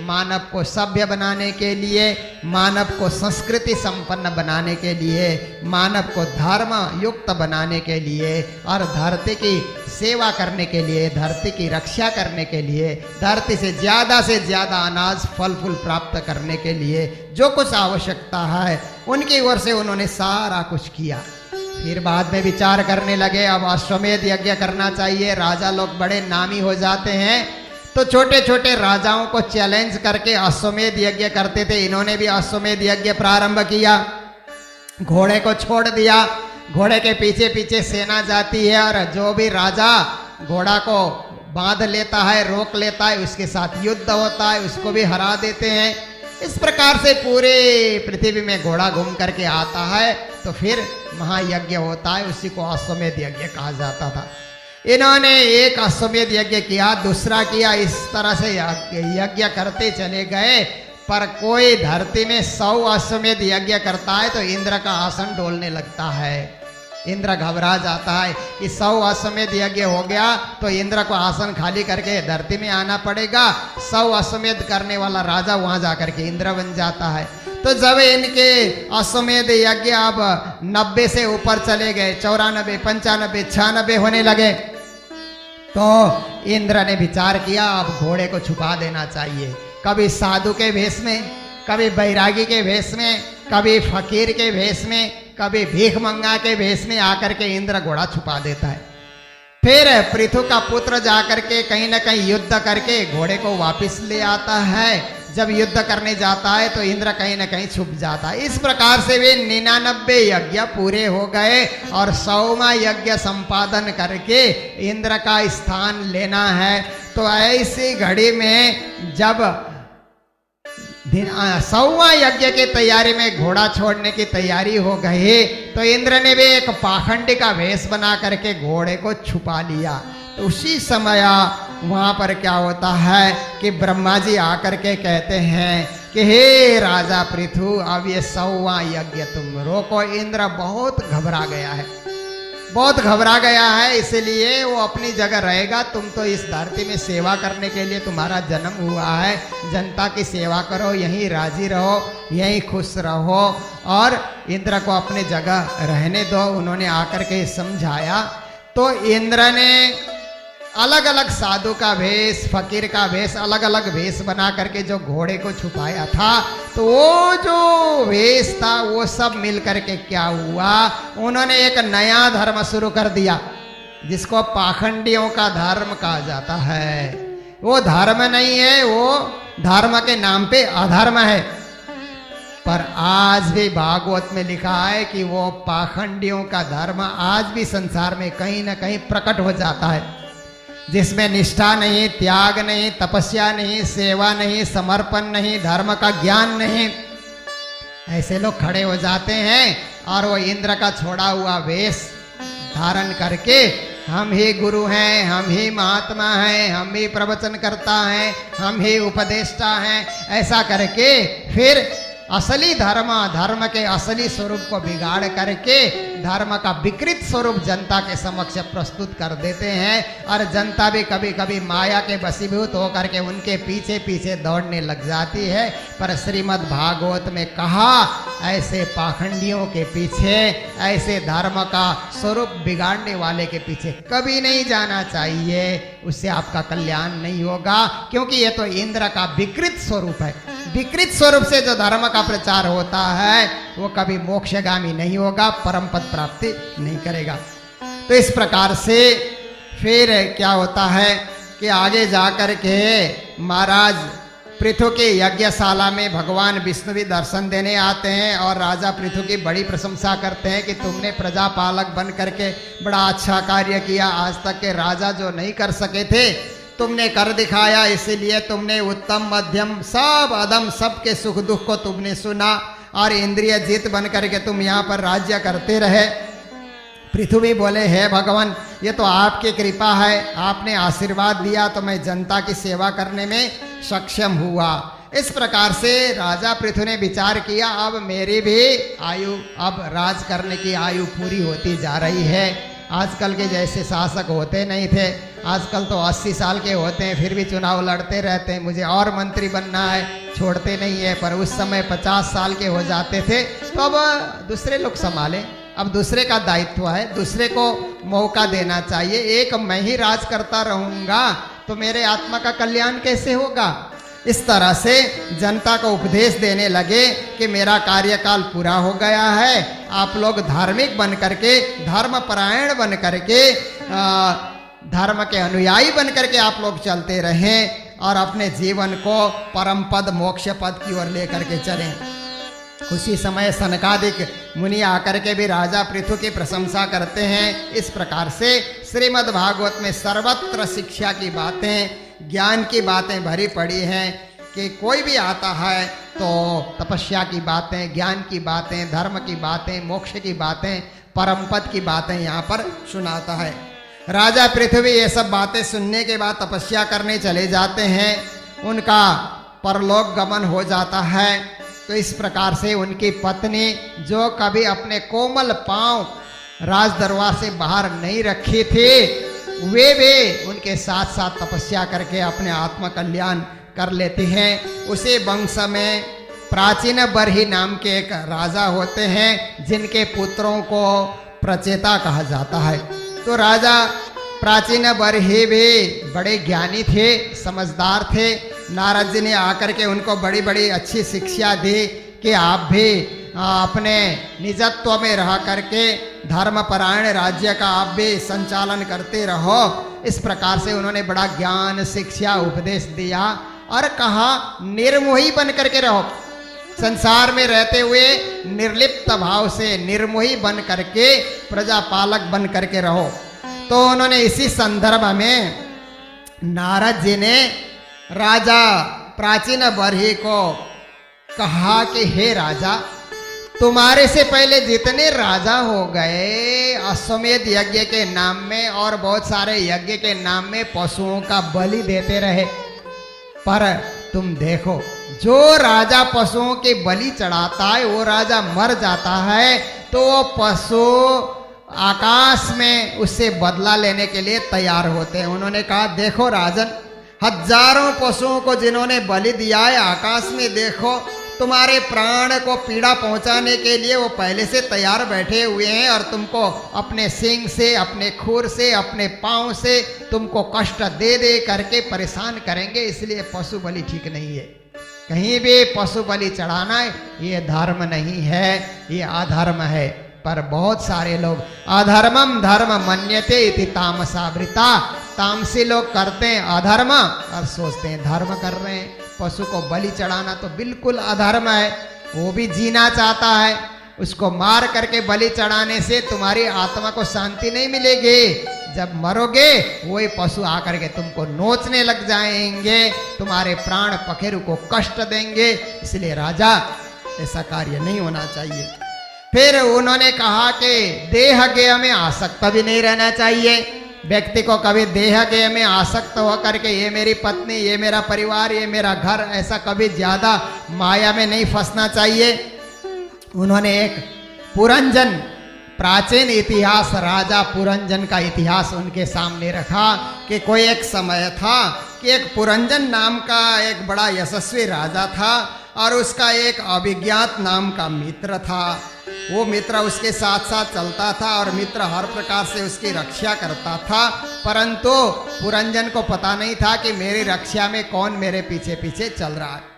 मानव को सभ्य बनाने के लिए, मानव को संस्कृति संपन्न बनाने के लिए, मानव को धर्म युक्त बनाने के लिए और धरती की सेवा करने के लिए, धरती की रक्षा करने के लिए, धरती से ज्यादा अनाज फल फूल प्राप्त करने के लिए जो कुछ आवश्यकता है उनकी ओर से उन्होंने सारा कुछ किया। फिर बाद में विचार करने लगे अब अश्वमेध यज्ञ करना चाहिए। राजा लोग बड़े नामी हो जाते हैं तो छोटे छोटे राजाओं को चैलेंज करके अश्वमेध यज्ञ करते थे। इन्होंने भी अश्वमेध यज्ञ प्रारंभ किया, घोड़े को छोड़ दिया, घोड़े के पीछे पीछे सेना जाती है और जो भी राजा घोड़ा को बांध लेता है, रोक लेता है, उसके साथ युद्ध होता है, उसको भी हरा देते हैं। इस प्रकार से पूरे पृथ्वी में घोड़ा घूम करके आता है तो फिर महायज्ञ होता है, उसी को अश्वमेध यज्ञ कहा जाता था। इन्होंने एक अश्वमेध यज्ञ किया, दूसरा किया, इस तरह से यज्ञ करते चले गए। पर कोई धरती में 100 अश्वमेध यज्ञ करता है तो इंद्र का आसन डोलने लगता है। इंद्र घबरा जाता है कि 100 अश्वमेध यज्ञ हो गया तो इंद्र को आसन खाली करके धरती में आना पड़ेगा। 100 अश्वमेध करने वाला राजा वहां जाकर के इंद्र बन जाता है। तो जब इनके अश्वमेध यज्ञ अब 90 से ऊपर चले गए, 94, 95, 96 होने लगे तो इंद्र ने विचार किया अब घोड़े को छुपा देना चाहिए। कभी साधु के भेष में, कभी बैरागी के भेष में, कभी फकीर के भेष में, कभी भीख मंगा के भेष में आकर के इंद्र घोड़ा छुपा देता है। फिर पृथु का पुत्र जाकर के कहीं न कहीं युद्ध करके घोड़े को वापस ले आता है। जब युद्ध करने जाता है तो इंद्र कहीं न कहीं छुप जाता है। इस प्रकार से वे 99 यज्ञ पूरे हो गए और 100वां यज्ञ संपादन करके इंद्र का स्थान लेना है। तो ऐसी घड़ी में जब 100वां यज्ञ की तैयारी में घोड़ा छोड़ने की तैयारी हो गई तो इंद्र ने भी एक पाखंडी का वेश बना करके घोड़े को छुपा लिया। तो उसी समय वहां पर क्या होता है कि ब्रह्मा जी आकर के कहते हैं कि हे राजा पृथु, अब ये 100वां यज्ञ तुम रोको। इंद्र बहुत घबरा गया है, बहुत घबरा गया है, इसलिए वो अपनी जगह रहेगा। तुम तो इस धरती में सेवा करने के लिए तुम्हारा जन्म हुआ है, जनता की सेवा करो, यहीं राजी रहो, यहीं खुश रहो और इंद्र को अपनी जगह रहने दो। उन्होंने आकर के समझाया तो इंद्र ने अलग अलग साधु का वेश, फकीर का वेश, अलग अलग वेश बना करके जो घोड़े को छुपाया था तो वो जो वेश था वो सब मिल करके क्या हुआ, उन्होंने एक नया धर्म शुरू कर दिया जिसको पाखंडियों का धर्म कहा जाता है। वो धर्म नहीं है, वो धर्म के नाम पे अधर्म है। पर आज भी भागवत में लिखा है कि वो पाखंडियों का धर्म आज भी संसार में कहीं ना कहीं प्रकट हो जाता है, जिसमें निष्ठा नहीं, त्याग नहीं, तपस्या नहीं, सेवा नहीं, समर्पण नहीं, धर्म का ज्ञान नहीं। ऐसे लोग खड़े हो जाते हैं और वो इंद्र का छोड़ा हुआ वेश धारण करके हम ही गुरु हैं, हम ही महात्मा हैं, हम ही प्रवचन करता हैं, हम ही उपदेष्टा हैं, ऐसा करके फिर असली धर्म के असली स्वरूप को बिगाड़ करके धर्म का विकृत स्वरूप जनता के समक्ष प्रस्तुत कर देते हैं। और जनता भी कभी कभी माया के वशीभूत होकर के उनके पीछे पीछे दौड़ने लग जाती है। पर श्रीमद् भागवत में कहा ऐसे पाखंडियों के पीछे, ऐसे धर्म का स्वरूप बिगाड़ने वाले के पीछे कभी नहीं जाना चाहिए, उससे आपका कल्याण नहीं होगा, क्योंकि ये तो इंद्र का विकृत स्वरूप है। विकृत स्वरूप से जो धर्म का प्रचार होता है वो कभी मोक्षगामी नहीं होगा, परम पद प्राप्ति नहीं करेगा। तो इस प्रकार से फिर क्या होता है कि आगे जाकर के महाराज पृथु की यज्ञशाला में भगवान विष्णु भी दर्शन देने आते हैं और राजा पृथु की बड़ी प्रशंसा करते हैं कि तुमने प्रजापालक बन करके बड़ा अच्छा कार्य किया, आज तक के राजा जो नहीं कर सके थे तुमने कर दिखाया, इसीलिए तुमने उत्तम मध्यम सब अधम सबके सुख दुख को तुमने सुना और इंद्रिय जीत बन करके तुम यहाँ पर राज्य करते रहे। पृथु भी बोले हे भगवान, ये तो आपकी कृपा है, आपने आशीर्वाद दिया तो मैं जनता की सेवा करने में सक्षम हुआ। इस प्रकार से राजा पृथु ने विचार किया, अब मेरी भी आयु, अब राज करने की आयु पूरी होती जा रही है। आजकल के जैसे शासक होते नहीं थे, आजकल तो 80 साल के होते हैं फिर भी चुनाव लड़ते रहते हैं, मुझे और मंत्री बनना है, छोड़ते नहीं है। पर उस समय 50 साल के हो जाते थे, तो अब दूसरे लोग संभालें, अब दूसरे का दायित्व है, दूसरे को मौका देना चाहिए। एक मैं ही राज करता रहूंगा तो मेरे आत्मा का कल्याण कैसे होगा। इस तरह से जनता को उपदेश देने लगे कि मेरा कार्यकाल पूरा हो गया है, आप लोग धार्मिक बन करके, धर्मपरायण बन करके, धर्म के अनुयायी बन करके आप लोग चलते रहें और अपने जीवन को परम पद मोक्ष पद की ओर लेकर के चलें। उसी समय सनकादिक मुनि आकर के भी राजा पृथु की प्रशंसा करते हैं। इस प्रकार से श्रीमद् भागवत में सर्वत्र शिक्षा की बातें, ज्ञान की बातें भरी पड़ी हैं कि कोई भी आता है तो तपस्या की बातें, ज्ञान की बातें, धर्म की बातें, मोक्ष की बातें, परम पद की बातें यहाँ पर सुनाता है। राजा पृथ्वी ये सब बातें सुनने के बाद तपस्या करने चले जाते हैं, उनका परलोक गमन हो जाता है। तो इस प्रकार से उनकी पत्नी, जो कभी अपने कोमल पांव राज दरबार से बाहर नहीं रखी थी, वे भी उनके साथ साथ तपस्या करके अपने आत्म कल्याण कर लेती हैं। उसी वंश में प्राचीन बरही नाम के एक राजा होते हैं, जिनके पुत्रों को प्रचेता कहा जाता है। तो राजा प्राचीन बरही भी बड़े ज्ञानी थे, समझदार थे। नारद जी ने आकर के उनको बड़ी बड़ी अच्छी शिक्षा दी कि आप भी अपने निजत्व में रह करके धर्मपरायण राज्य का आप भी संचालन करते रहो। इस प्रकार से उन्होंने बड़ा ज्ञान, शिक्षा, उपदेश दिया और कहा निर्मोही बन करके रहो, संसार में रहते हुए निर्लिप्त भाव से निर्मोही बन करके प्रजापालक बन करके रहो। तो उन्होंने इसी संदर्भ में नारद जी ने राजा प्राचीन बरही को कहा कि हे राजा, तुम्हारे से पहले जितने राजा हो गए अश्वमेध यज्ञ के नाम में और बहुत सारे यज्ञ के नाम में पशुओं का बलि देते रहे, पर तुम देखो जो राजा पशुओं के बलि चढ़ाता है वो राजा मर जाता है तो वो पशु आकाश में उससे बदला लेने के लिए तैयार होते हैं। उन्होंने कहा देखो राजन, हजारों पशुओं को जिन्होंने बलि दिया है, आकाश में देखो तुम्हारे प्राण को पीड़ा पहुंचाने के लिए वो पहले से तैयार बैठे हुए हैं और तुमको अपने सींग से, अपने खुर से, अपने पांव से तुमको कष्ट दे दे करके परेशान करेंगे। इसलिए पशु बलि ठीक नहीं है, कहीं भी पशु बलि चढ़ाना ये धर्म नहीं है, ये अधर्म है। पर बहुत सारे लोग अधर्मम धर्म मन्यते इति तामसावृता, तामसी लोग करते हैं अधर्म और सोचते हैं धर्म कर रहे हैं। पशु को बलि चढ़ाना तो बिल्कुल अधर्म है, वो भी जीना चाहता है, उसको मार करके बलि चढ़ाने से तुम्हारी आत्मा को शांति नहीं मिलेगी। जब मरोगे वही पशु आकर के तुमको नोचने लग जाएंगे, तुम्हारे प्राण पखेरु को कष्ट देंगे। इसलिए राजा ऐसा कार्य नहीं होना चाहिए। फिर उन्होंने कहा कि देह गेय में आसक्त भी नहीं रहना चाहिए। व्यक्ति को कभी देह गेय में आसक्त हो करके ये मेरी पत्नी, ये मेरा परिवार, ये मेरा घर, ऐसा कभी ज्यादा माया में नहीं फंसना चाहिए। उन्होंने एक पुरंजन, प्राचीन इतिहास, राजा पुरंजन का इतिहास उनके सामने रखा कि कोई एक समय था कि एक पुरंजन नाम का एक बड़ा यशस्वी राजा था और उसका एक अभिज्ञात नाम का मित्र था। वो मित्र उसके साथ साथ चलता था और मित्र हर प्रकार से उसकी रक्षा करता था, परंतु पुरंजन को पता नहीं था कि मेरी रक्षा में कौन मेरे पीछे पीछे चल रहा है।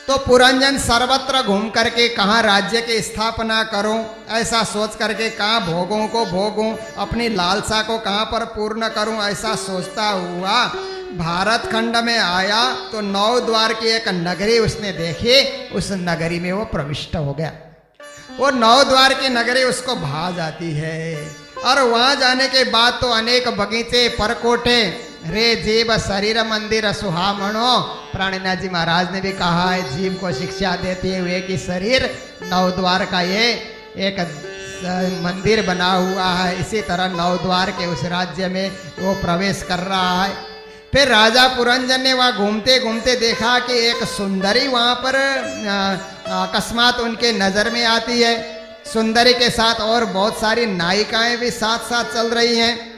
तो पुरंजन सर्वत्र घूम करके कहाँ राज्य की स्थापना करूं, ऐसा सोच करके कहाँ भोगों को भोगूं, अपनी लालसा को कहाँ पर पूर्ण करूं, ऐसा सोचता हुआ भारत खंड में आया तो 9 द्वार की एक नगरी उसने देखी, उस नगरी में वो प्रविष्ट हो गया। वो 9 द्वार की नगरी उसको भा जाती है और वहां जाने के बाद तो अनेक बगीचे, परकोटे, रे जीव शरीर मंदिर सुहामणो। प्राणनाथ जी महाराज ने भी कहा है, जीव को शिक्षा देते हुए कि शरीर 9 द्वार का ये एक मंदिर बना हुआ है। इसी तरह 9 द्वार के उस राज्य में वो प्रवेश कर रहा है। फिर राजा पुरंजन ने वहाँ घूमते घूमते देखा कि एक सुंदरी वहाँ पर अकस्मात उनके नज़र में आती है। सुंदरी के साथ और बहुत सारी नायिकाएं भी साथ साथ चल रही हैं।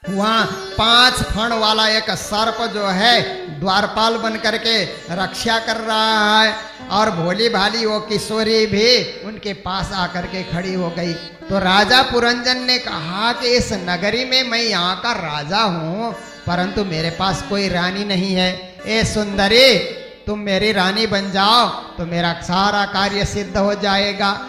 वहाँ 5 फण वाला एक सर्प जो है द्वारपाल बन करके रक्षा कर रहा है, और भोली भाली वो किशोरी भी उनके पास आकर के खड़ी हो गई। तो राजा पुरंजन ने कहा कि इस नगरी में मैं यहाँ का राजा हूँ, परंतु मेरे पास कोई रानी नहीं है। ए सुंदरी, तुम मेरी रानी बन जाओ तो मेरा सारा कार्य सिद्ध हो जाएगा।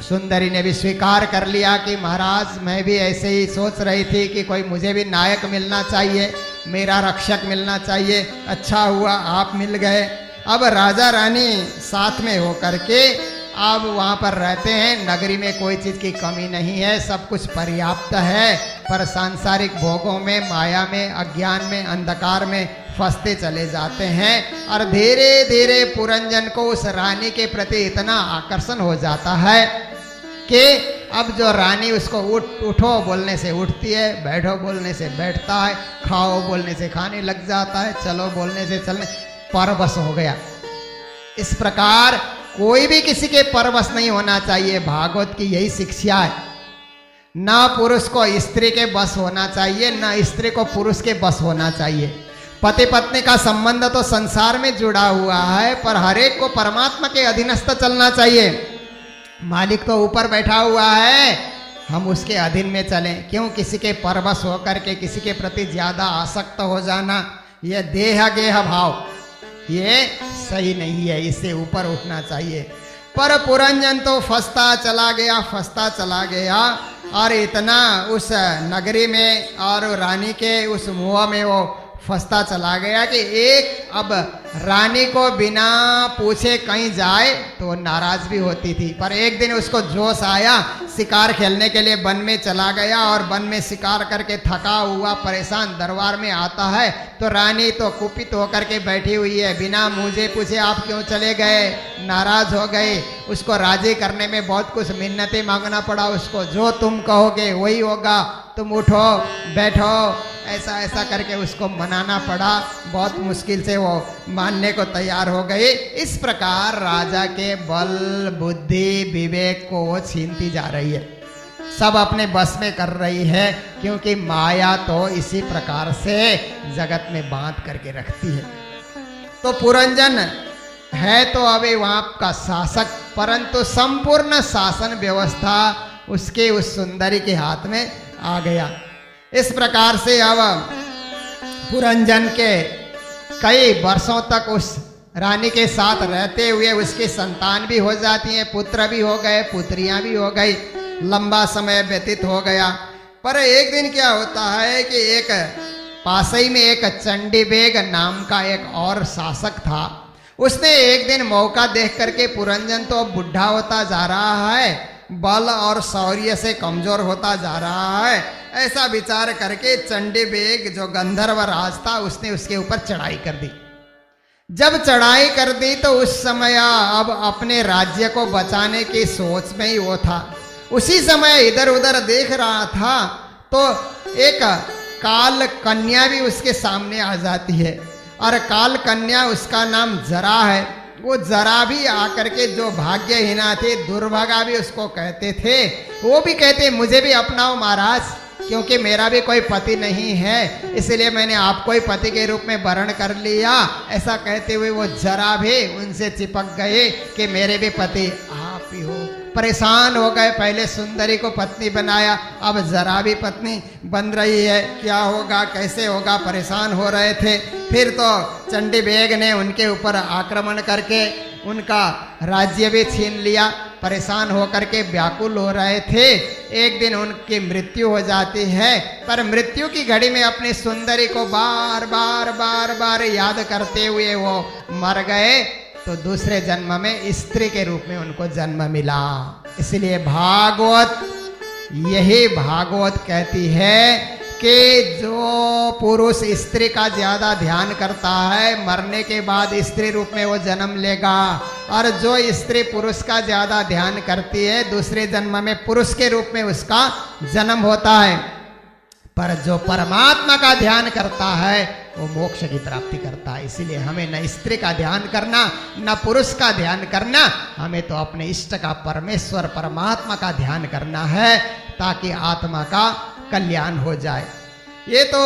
सुंदरी ने भी स्वीकार कर लिया कि महाराज, मैं भी ऐसे ही सोच रही थी कि कोई मुझे भी नायक मिलना चाहिए, मेरा रक्षक मिलना चाहिए। अच्छा हुआ आप मिल गए। अब राजा रानी साथ में होकर के अब वहाँ पर रहते हैं। नगरी में कोई चीज़ की कमी नहीं है, सब कुछ पर्याप्त है, पर सांसारिक भोगों में, माया में, अज्ञान में, अंधकार में फंसते चले जाते हैं। और धीरे धीरे पुरंजन को उस रानी के प्रति इतना आकर्षण हो जाता है कि अब जो रानी उसको उठो बोलने से उठती है, बैठो बोलने से बैठता है, खाओ बोलने से खाने लग जाता है, चलो बोलने से चलने, परवश हो गया। इस प्रकार कोई भी किसी के परवश नहीं होना चाहिए। भागवत की यही शिक्षा है। ना पुरुष को स्त्री के बस होना चाहिए, ना स्त्री को पुरुष के बस होना चाहिए। पति पत्नी का संबंध तो संसार में जुड़ा हुआ है, पर हर एक को परमात्मा के अधीनस्थ चलना चाहिए। मालिक तो ऊपर बैठा हुआ है, हम उसके अधीन में चलें। क्यों किसी के परवश होकर के किसी के प्रति ज्यादा आसक्त हो जाना, यह देह गेह भाव, ये सही नहीं है। इससे ऊपर उठना चाहिए। पर पुरंजन तो फंसता चला गया, और इतना उस नगरी में और रानी के उस मुँह में वो फंसता चला गया कि एक अब रानी को बिना पूछे कहीं जाए तो नाराज भी होती थी। पर एक दिन उसको जोश आया, शिकार खेलने के लिए वन में चला गया, और वन में शिकार करके थका हुआ परेशान दरबार में आता है तो रानी तो कुपित होकर के बैठी हुई है। बिना मुझे पूछे आप क्यों चले गए, नाराज हो गए। उसको राजी करने में बहुत कुछ मिन्नतें मांगना पड़ा उसको। जो तुम कहोगे वही होगा, तुम उठो बैठो, ऐसा ऐसा करके उसको मनाना पड़ा। बहुत मुश्किल से वो मानने को तैयार हो गई। इस प्रकार राजा के बल बुद्धि विवेक को वो छीनती जा रही है, सब अपने बस में कर रही है, क्योंकि माया तो इसी प्रकार से जगत में बांध करके रखती है। तो पुरंजन है तो अभी वहाँ का शासक, परंतु संपूर्ण शासन व्यवस्था उसके उस सुंदरी के हाथ में आ गया। इस प्रकार से अब पुरंजन के कई वर्षों तक उस रानी के साथ रहते हुए उसकी संतान भी हो जाती है, पुत्र भी हो गए, पुत्रियां भी हो गई, लंबा समय व्यतीत हो गया। पर एक दिन क्या होता है कि एक पास ही में एक चंडीबेग नाम का एक और शासक था। उसने एक दिन मौका देख करके, पुरंजन तो बुढ़ा होता जा रहा है, बल और शौर्य से कमजोर होता जा रहा है, ऐसा विचार करके चंडीबेग जो गंधर्व राज था उसने उसके ऊपर चढ़ाई कर दी। जब चढ़ाई कर दी तो उस समय अब अपने राज्य को बचाने की सोच में ही वो था। उसी समय इधर उधर देख रहा था तो एक काल कन्या भी उसके सामने आ जाती है, और काल कन्या उसका नाम जरा है। वो जरा भी आकर के, जो भाग्यहीना थे, दुर्भागा भी उसको कहते थे, वो भी कहते मुझे भी अपनाओ महाराज, क्योंकि मेरा भी कोई पति नहीं है, इसलिए मैंने आपको ही पति के रूप में वर्ण कर लिया। ऐसा कहते हुए वो जरा भी उनसे चिपक गए कि मेरे भी पति आप ही हो। परेशान हो गए, पहले सुंदरी को पत्नी बनाया, अब जरा भी पत्नी बन रही है, क्या होगा कैसे होगा, परेशान हो रहे थे। फिर तो चंडीबेग ने उनके ऊपर आक्रमण करके उनका राज्य भी छीन लिया। परेशान होकर के व्याकुल हो रहे थे। एक दिन उनकी मृत्यु हो जाती है, पर मृत्यु की घड़ी में अपनी सुंदरी को बार बार बार बार याद करते हुए वो मर गए। तो दूसरे जन्म में स्त्री के रूप में उनको जन्म मिला। इसलिए भागवत, यही भागवत कहती है कि जो पुरुष स्त्री का ज्यादा ध्यान करता है, मरने के बाद स्त्री रूप में वो जन्म लेगा, और जो स्त्री पुरुष का ज्यादा ध्यान करती है, दूसरे जन्म में पुरुष के रूप में उसका जन्म होता है। पर जो परमात्मा का ध्यान करता है वो मोक्ष की प्राप्ति करता है। इसीलिए हमें न स्त्री का ध्यान करना न पुरुष का ध्यान करना, हमें तो अपने इष्ट का परमेश्वर परमात्मा का ध्यान करना है ताकि आत्मा का कल्याण हो जाए। ये तो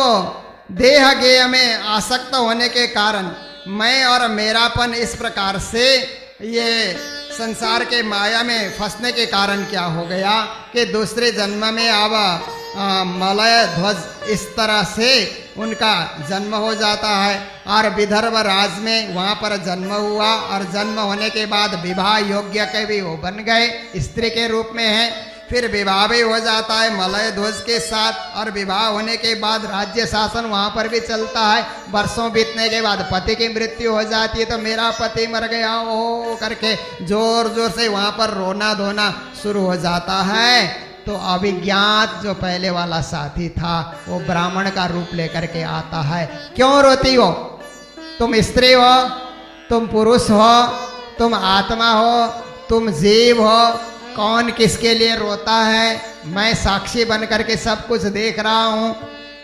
देह गेय में आसक्त होने के कारण, मैं और मेरापन इस प्रकार से ये संसार के माया में फंसने के कारण क्या हो गया कि दूसरे जन्म में अब मलय ध्वज इस तरह से उनका जन्म हो जाता है और विदर्भ राज में वहाँ पर जन्म हुआ और जन्म होने के बाद विवाह योग्य के भी वो बन गए, स्त्री के रूप में है। फिर विवाह भी हो जाता है मलय ध्वज के साथ और विवाह होने के बाद राज्य शासन वहाँ पर भी चलता है। वर्षों बीतने के बाद पति की मृत्यु हो जाती है तो मेरा पति मर गया ओ करके जोर जोर से वहाँ पर रोना धोना शुरू हो जाता है। तो अभिज्ञात जो पहले वाला साथी था वो ब्राह्मण का रूप लेकर के आता है। क्यों रोती हो? तुम स्त्री हो, तुम पुरुष हो, तुम आत्मा हो, तुम जीव हो, कौन किसके लिए रोता है? मैं साक्षी बन करके सब कुछ देख रहा हूँ,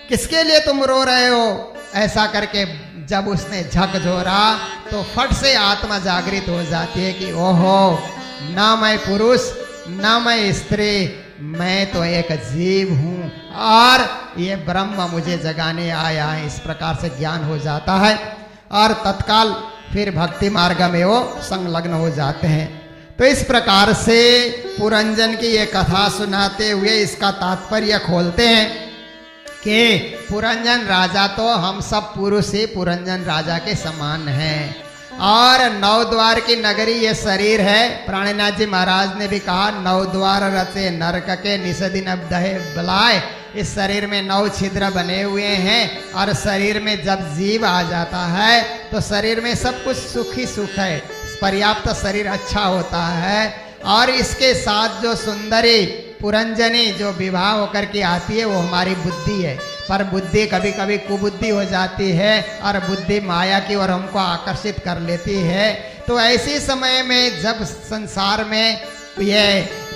किसके लिए तुम रो रहे हो? ऐसा करके जब उसने झकझोरा तो फट से आत्मा जागृत हो जाती है कि ओहो, ना मैं पुरुष ना मैं स्त्री, मैं तो एक जीव हूँ और ये ब्रह्म मुझे जगाने आया है। इस प्रकार से ज्ञान हो जाता है और तत्काल फिर भक्ति मार्ग में वो संलग्न हो जाते हैं। तो इस प्रकार से पुरंजन की ये कथा सुनाते हुए इसका तात्पर्य खोलते हैं कि पुरंजन राजा तो हम सब पुरुष ही पुरंजन राजा के समान हैं और नौ द्वार की नगरी ये शरीर है। प्राणनाथ जी महाराज ने भी कहा, नौ द्वार रचे नरक के निषदिन अब दहे बलाए। इस शरीर में 9 छिद्र बने हुए हैं और शरीर में जब जीव आ जाता है तो शरीर में सब कुछ सुख ही सुख है, पर्याप्त शरीर अच्छा होता है। और इसके साथ जो सुंदरी पुरंजनी जो विवाह होकर के आती है वो हमारी बुद्धि है, पर बुद्धि कभी कभी कुबुद्धि हो जाती है और बुद्धि माया की ओर हमको आकर्षित कर लेती है। तो ऐसे समय में जब संसार में ये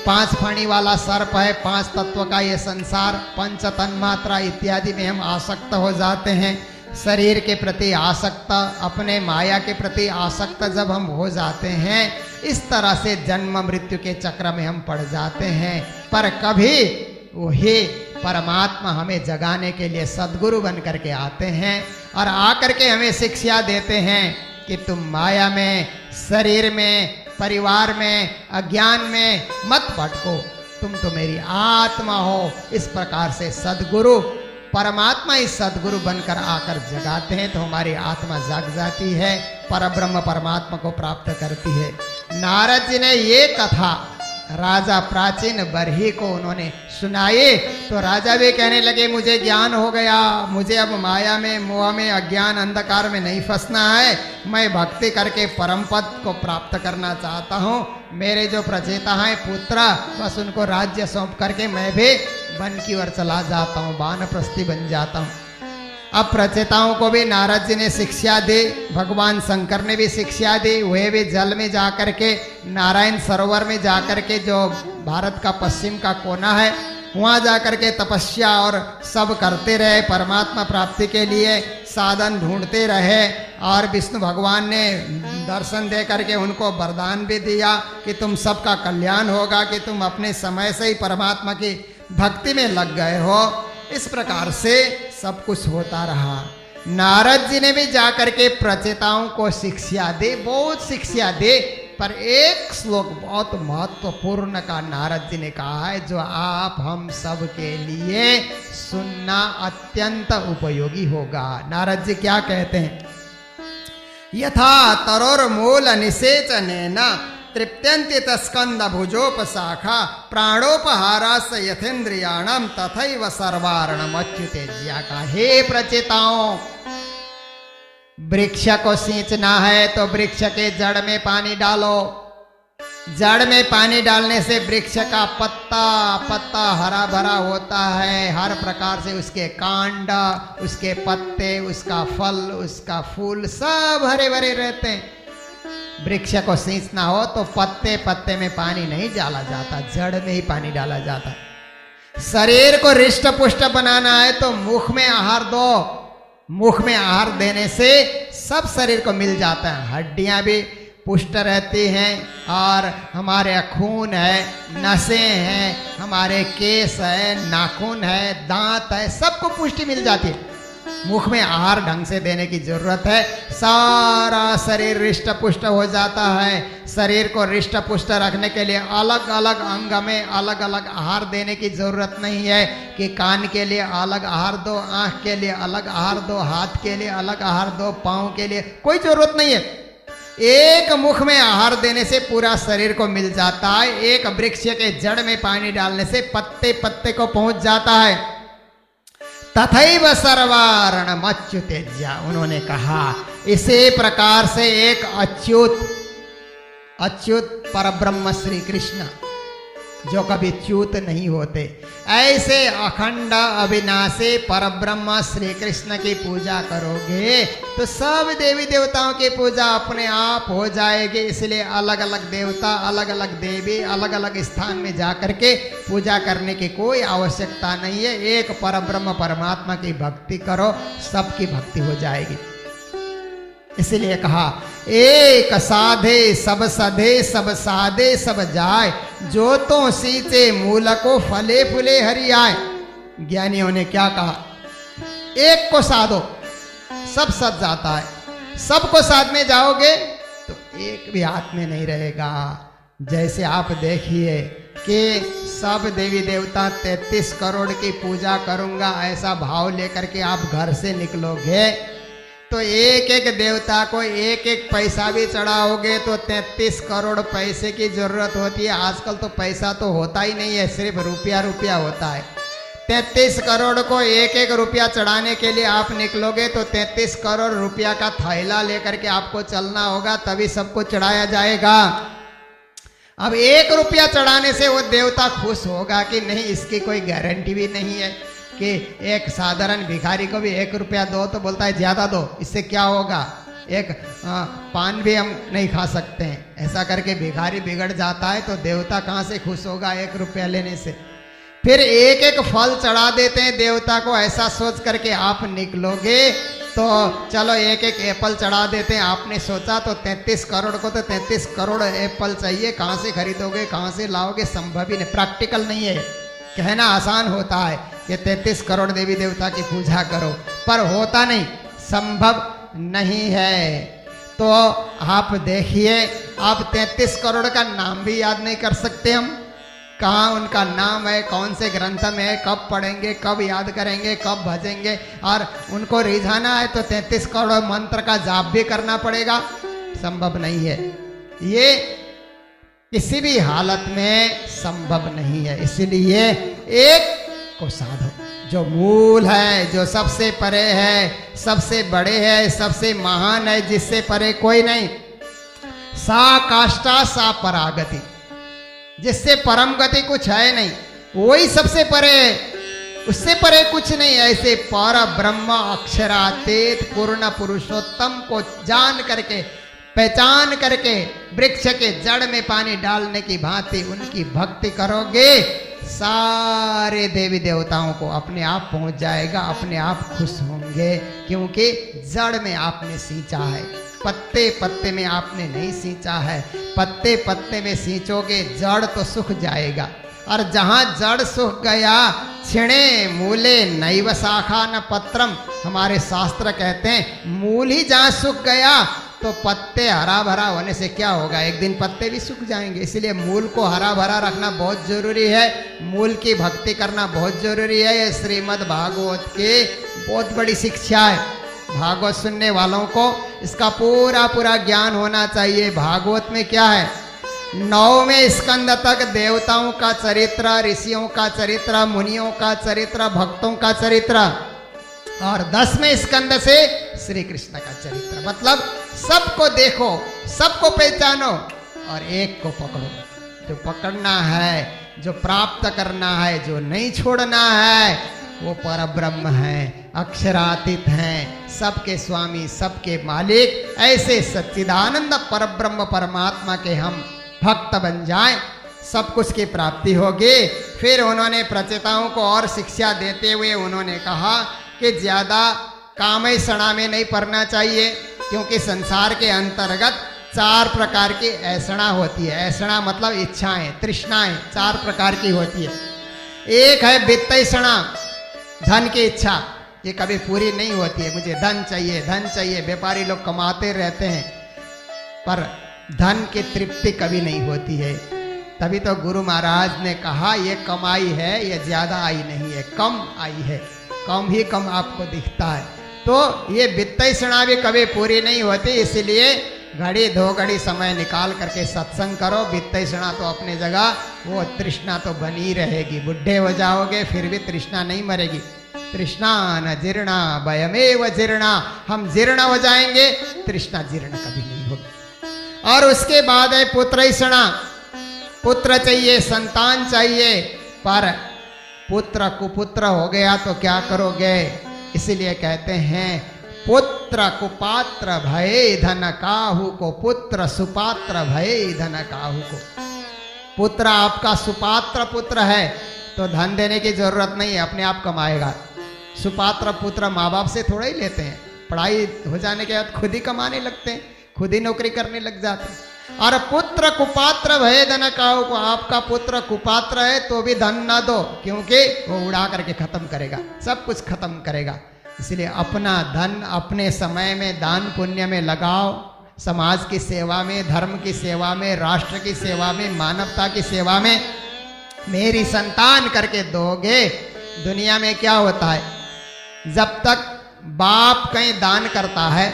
5 फणी वाला सर्प है, 5 तत्व का ये संसार, पंच तन्मात्रा इत्यादि में हम आसक्त हो जाते हैं, शरीर के प्रति आसक्त, अपने माया के प्रति आसक्त जब हम हो जाते हैं, इस तरह से जन्म मृत्यु के चक्र में हम पड़ जाते हैं। पर कभी वही परमात्मा हमें जगाने के लिए सद्गुरु बन करके आते हैं और आकर के हमें शिक्षा देते हैं कि तुम माया में, शरीर में, परिवार में, अज्ञान में मत भटको, तुम तो मेरी आत्मा हो। इस प्रकार से सद्गुरु परमात्मा इस सद्गुरु बनकर आकर जगाते हैं तो हमारी आत्मा जाग जाती है, परब्रह्म परमात्मा को प्राप्त करती है। नारद जी ने ये कथा राजा प्राचीन बरही को उन्होंने सुनाई तो राजा भी कहने लगे, मुझे ज्ञान हो गया, मुझे अब माया में, मोह में, अज्ञान अंधकार में नहीं फंसना है, मैं भक्ति करके परम पद को प्राप्त करना चाहता हूँ। मेरे जो प्रचेता हैं पुत्र, बस उनको राज्य सौंप करके मैं भी वन की ओर चला जाता हूँ, वानप्रस्थी बन जाता हूँ। अब प्रचेताओं को भी नारद जी ने शिक्षा दी, भगवान शंकर ने भी शिक्षा दी। वे भी जल में जाकर के, नारायण सरोवर में जाकर के, जो भारत का पश्चिम का कोना है, वहाँ जाकर के तपस्या और सब करते रहे, परमात्मा प्राप्ति के लिए साधन ढूंढते रहे। और विष्णु भगवान ने दर्शन दे करके उनको वरदान भी दिया कि तुम सबका कल्याण होगा, कि तुम अपने समय से ही परमात्मा की भक्ति में लग गए हो। इस प्रकार से सब कुछ होता रहा। नारद जी ने भी जाकर के प्रचेताओं को शिक्षा दी, बहुत शिक्षा दी, पर एक श्लोक बहुत महत्वपूर्ण का नारद जी ने कहा है, जो आप हम सब के लिए सुनना अत्यंत उपयोगी होगा। नारद जी क्या कहते हैं? यथा तरोर्मूल निषेचनेन तृप्यन्ति तस्कंद भुजोपशाखा प्राणोपहारास यथेन्द्रियाणम तथैव सर्वारणम अच्युते ज्या का। हे प्रचेताओं, वृक्ष को सींचना है तो वृक्ष के जड़ में पानी डालो। जड़ में पानी डालने से वृक्ष का पत्ता पत्ता हरा भरा होता है, हर प्रकार से उसके कांड, उसके पत्ते, उसका फल, उसका फूल सब हरे भरे रहते हैं। वृक्ष को सींचना हो तो पत्ते पत्ते में पानी नहीं डाला जाता, जड़ में ही पानी डाला जाता। शरीर को रिष्ट पुष्ट बनाना है तो मुख में आहार दो। मुख में आहार देने से सब शरीर को मिल जाता है। हड्डियां भी पुष्ट रहती हैं और हमारे खून है, नसें हैं, हमारे केस है, नाखून है, दांत है, सबको पुष्टि मिल जाती है। मुख में आहार ढंग से देने की जरूरत है। सारा शरीर रिष्ट पुष्ट हो जाता है। शरीर को रिष्ट पुष्ट रखने के लिए अलग अलग अंग में अलग अलग आहार देने की जरूरत नहीं है कि कान के लिए अलग आहार दो, आंख के लिए अलग आहार दो, हाथ के लिए अलग आहार दो, पाँव के लिए कोई जरूरत नहीं है। एक मुख में आहार देने से पूरा शरीर को मिल जाता है। एक वृक्ष के जड़ में पानी डालने से पत्ते पत्ते को पहुंच जाता है। तथैव सर्वारणम अच्युतेज्या, उन्होंने कहा इसी प्रकार से एक अच्युत परब्रह्म श्री कृष्ण जो कभी च्युत नहीं होते, ऐसे अखंड अविनाशी परब्रह्म श्री कृष्ण की पूजा करोगे तो सब देवी देवताओं की पूजा अपने आप हो जाएगी। इसलिए अलग अलग देवता, अलग अलग देवी, अलग अलग स्थान में जाकर के पूजा करने की कोई आवश्यकता नहीं है। एक परब्रह्म परमात्मा की भक्ति करो, सबकी भक्ति हो जाएगी। इसलिए कहा एक साधे सब सधे, सब साधे सब जाए, जो तो सींचे मूल को फले फूले हरि आए। ज्ञानियों ने क्या कहा, एक को साधो सब सज जाता है। सबको साधने जाओगे तो एक भी हाथ में नहीं रहेगा। जैसे आप देखिए कि सब देवी देवता 33 करोड़ की पूजा करूंगा ऐसा भाव लेकर के आप घर से निकलोगे तो एक एक देवता को एक एक पैसा भी चढ़ाओगे तो 33 करोड़ पैसे की जरूरत होती है। आजकल तो पैसा तो होता ही नहीं है, सिर्फ रुपया रुपया होता है। 33 करोड़ को एक एक रुपया चढ़ाने के लिए आप निकलोगे तो 33 करोड़ रुपया का थैला लेकर के आपको चलना होगा, तभी सबको चढ़ाया जाएगा। अब 1 रुपया चढ़ाने से वो देवता खुश होगा कि नहीं, इसकी कोई गारंटी भी नहीं है कि एक साधारण भिखारी को भी 1 रुपया दो तो बोलता है ज्यादा दो, इससे क्या होगा, एक पान भी हम नहीं खा सकते हैं। ऐसा करके भिखारी बिगड़ जाता है तो देवता कहाँ से खुश होगा 1 रुपया लेने से। फिर एक एक फल चढ़ा देते हैं देवता को, ऐसा सोच करके आप निकलोगे तो चलो एक एक एप्पल चढ़ा देते हैं। आपने सोचा तो 33 करोड़ को तो 33 करोड़ एप्पल चाहिए, कहाँ से खरीदोगे, कहाँ से लाओगे, संभव ही नहीं, प्रैक्टिकल नहीं है। कहना आसान होता है कि 33 करोड़ देवी देवता की पूजा करो, पर होता नहीं, संभव नहीं है। तो आप देखिए, आप 33 करोड़ का नाम भी याद नहीं कर सकते हम, कहाँ उनका नाम है, कौन से ग्रंथ में है, कब पढ़ेंगे, कब याद करेंगे, कब भजेंगे। और उनको रिझाना है तो 33 करोड़ मंत्र का जाप भी करना पड़ेगा, संभव नहीं है। ये किसी भी हालत में संभव नहीं है। इसलिए एक को साधो, जो मूल है, जो सबसे परे है, सबसे बड़े है, सबसे महान है, जिससे परे कोई नहीं। सा काष्ठा सा परागति, जिससे परम गति कुछ है नहीं, वही सबसे परे है, उससे परे कुछ नहीं। ऐसे पर ब्रह्म अक्षरातीत पूर्ण पुरुषोत्तम को जान करके, पहचान करके, वृक्ष के जड़ में पानी डालने की भांति उनकी भक्ति करोगे, सारे देवी देवताओं को अपने आप पहुंच जाएगा, अपने आप खुश होंगे। क्योंकि जड़ में आपने सींचा है, पत्ते पत्ते में आपने नहीं सींचा है। पत्ते पत्ते में सींचोगे जड़ तो सूख जाएगा, और जहाँ जड़ सूख गया, छिणे मूले नैव शाखा न पत्रम, हमारे शास्त्र कहते हैं मूल ही जहाँ सूख गया तो पत्ते हरा भरा होने से क्या होगा, एक दिन पत्ते भी सूख जाएंगे। इसलिए मूल को हरा भरा रखना बहुत जरूरी है, मूल की भक्ति करना बहुत जरूरी है। ये श्रीमद् भागवत की बहुत बड़ी शिक्षा है। भागवत सुनने वालों को इसका पूरा पूरा ज्ञान होना चाहिए। भागवत में क्या है, 9वें स्कंद तक देवताओं का चरित्र, ऋषियों का चरित्र, मुनियों का चरित्र, भक्तों का चरित्र, और 10वें स्कंद से श्री कृष्ण का चरित्र। मतलब सबको देखो, सबको पहचानो और एक को पकड़ो। जो पकड़ना है, जो प्राप्त करना है, जो नहीं छोड़ना है, वो परब्रह्म है, अक्षरातीत हैं, सबके स्वामी, सबके मालिक। ऐसे सच्चिदानंद परब्रह्म परमात्मा के हम भक्त बन जाएं, सब कुछ की प्राप्ति होगी। फिर उन्होंने प्रचेताओं को और शिक्षा देते हुए उन्होंने कहा कि ज़्यादा कामैषणा में नहीं पड़ना चाहिए, क्योंकि संसार के अंतर्गत 4 प्रकार की ऐषणा होती है। ऐषणा मतलब इच्छाएं, तृष्णाएं 4 प्रकार की होती है। एक है वित्तैषणा, धन की इच्छा, ये कभी पूरी नहीं होती है। मुझे धन चाहिए, धन चाहिए। व्यापारी लोग कमाते रहते हैं पर धन की तृप्ति कभी नहीं होती है। तभी तो गुरु महाराज ने कहा ये कमाई है, ये ज़्यादा आई नहीं है, कम आई है, कम ही कम आपको दिखता है। तो ये वित्तैषणा भी कभी पूरी नहीं होती, इसलिए घड़ी 2 घड़ी समय निकाल करके सत्संग करो। वित्तैषणा तो अपने जगह, वो तृष्णा तो बनी रहेगी। बुढ़े हो जाओगे फिर भी तृष्णा नहीं मरेगी। तृष्णा न जीर्णा वयमेव जीर्णा, हम जीर्ण हो जाएंगे, तृष्णा जीर्ण कभी नहीं होगी। और उसके बाद है पुत्रैषणा, पुत्र चाहिए, संतान चाहिए, पर पुत्र कुपुत्र हो गया तो क्या करोगे? इसलिए कहते हैं पुत्र कुपात्र भये धन काहू को, पुत्र सुपात्र भये धन काहू को। पुत्र आपका सुपात्र पुत्र है तो धन देने की जरूरत नहीं है, अपने आप कमाएगा। सुपात्र पुत्र माँ बाप से थोड़ा ही लेते हैं, पढ़ाई हो जाने के बाद खुद ही कमाने लगते हैं, खुद ही नौकरी करने लग जाते हैं। और पुत्र कुपात्र भय धन काहू को, आपका पुत्र कुपात्र है तो भी धन ना दो, क्योंकि वो उड़ा करके खत्म करेगा, सब कुछ खत्म करेगा। इसलिए अपना धन अपने समय में दान पुण्य में लगाओ, समाज की सेवा में, धर्म की सेवा में, राष्ट्र की सेवा में, मानवता की सेवा में मेरी संतान करके दोगे। दुनिया में क्या होता है, जब तक बाप कहीं दान करता है,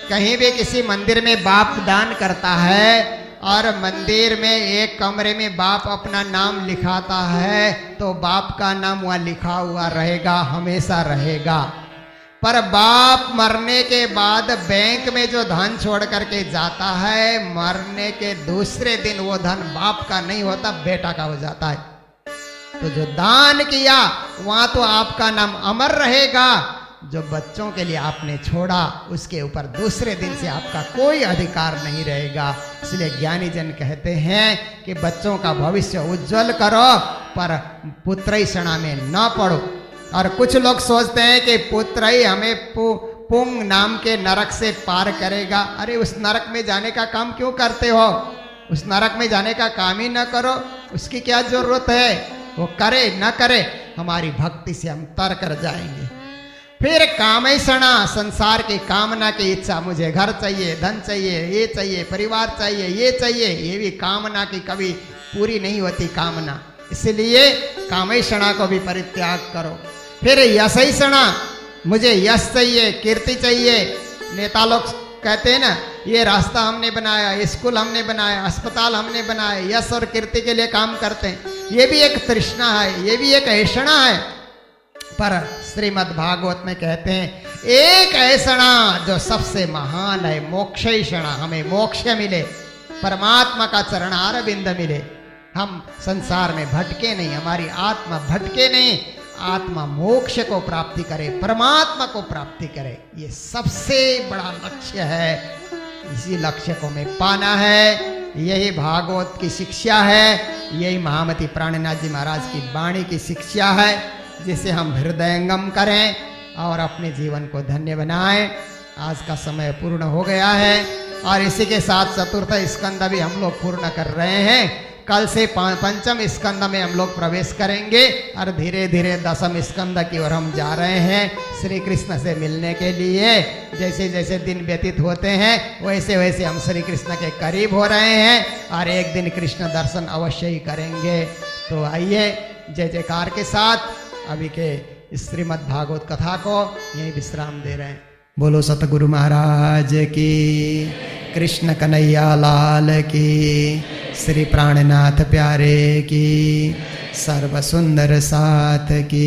कहीं भी किसी मंदिर में बाप दान करता है और मंदिर में एक कमरे में बाप अपना नाम लिखाता है, तो बाप का नाम वहाँ लिखा हुआ रहेगा, हमेशा रहेगा। पर बाप मरने के बाद बैंक में जो धन छोड़ करके जाता है, मरने के दूसरे दिन वो धन बाप का नहीं होता, बेटा का हो जाता है। तो जो दान किया वहां तो आपका नाम अमर रहेगा, जो बच्चों के लिए आपने छोड़ा उसके ऊपर दूसरे दिन से आपका कोई अधिकार नहीं रहेगा। इसलिए ज्ञानी जन कहते हैं कि बच्चों का भविष्य उज्जवल करो, पर पुत्रैषणा में न पड़ो। और कुछ लोग सोचते हैं कि पुत्र ही हमें पुंग नाम के नरक से पार करेगा। अरे उस नरक में जाने का काम क्यों करते हो? उस नरक में जाने का काम ही न करो, उसकी क्या जरूरत है? वो करे न करे, हमारी भक्ति से हम तर कर जाएंगे। फिर कामैषणा, संसार की कामना की इच्छा, मुझे घर चाहिए, धन चाहिए, ये चाहिए, परिवार चाहिए, ये चाहिए, ये भी कामना की कभी पूरी नहीं होती कामना। इसलिए कामैषणा को भी परित्याग करो। फिर यशैषणा, मुझे यश चाहिए, कीर्ति चाहिए। नेता लोग कहते हैं ना, ये रास्ता हमने बनाया, स्कूल हमने बनाया, अस्पताल हमने बनाया, यश और कीर्ति के लिए काम करते हैं। ये भी एक तृष्णा है, ये भी एक ऐषणा है। पर श्रीमद् भागवत में कहते हैं एक ऐषणा जो सबसे महान है, मोक्षैषणा, हमें मोक्ष मिले, परमात्मा का चरणार बिंद मिले, हम संसार में भटके नहीं, हमारी आत्मा भटके नहीं, आत्मा मोक्ष को प्राप्ति करे, परमात्मा को प्राप्ति करे। ये सबसे बड़ा लक्ष्य है, इसी लक्ष्य को हमें पाना है। यही भागवत की शिक्षा है, यही महामती प्राणनाथ जी महाराज की वाणी की शिक्षा है, जिसे हम हृदयंगम करें और अपने जीवन को धन्य बनाएं। आज का समय पूर्ण हो गया है और इसी के साथ चतुर्थ स्कंद भी हम लोग पूर्ण कर रहे हैं। कल से पंचम स्कंद में हम लोग प्रवेश करेंगे और धीरे धीरे दसम स्कंद की ओर हम जा रहे हैं श्री कृष्ण से मिलने के लिए। जैसे जैसे दिन व्यतीत होते हैं वैसे वैसे हम श्री कृष्ण के करीब हो रहे हैं और एक दिन कृष्ण दर्शन अवश्य ही करेंगे। तो आइए जय जयकार के साथ अभी के श्रीमद् भागवत कथा को यही विश्राम दे रहे हैं। बोलो सतगुरु महाराज की, कृष्ण कन्हैया लाल की, श्री प्राणनाथ प्यारे की, सर्व सुंदर साथ की।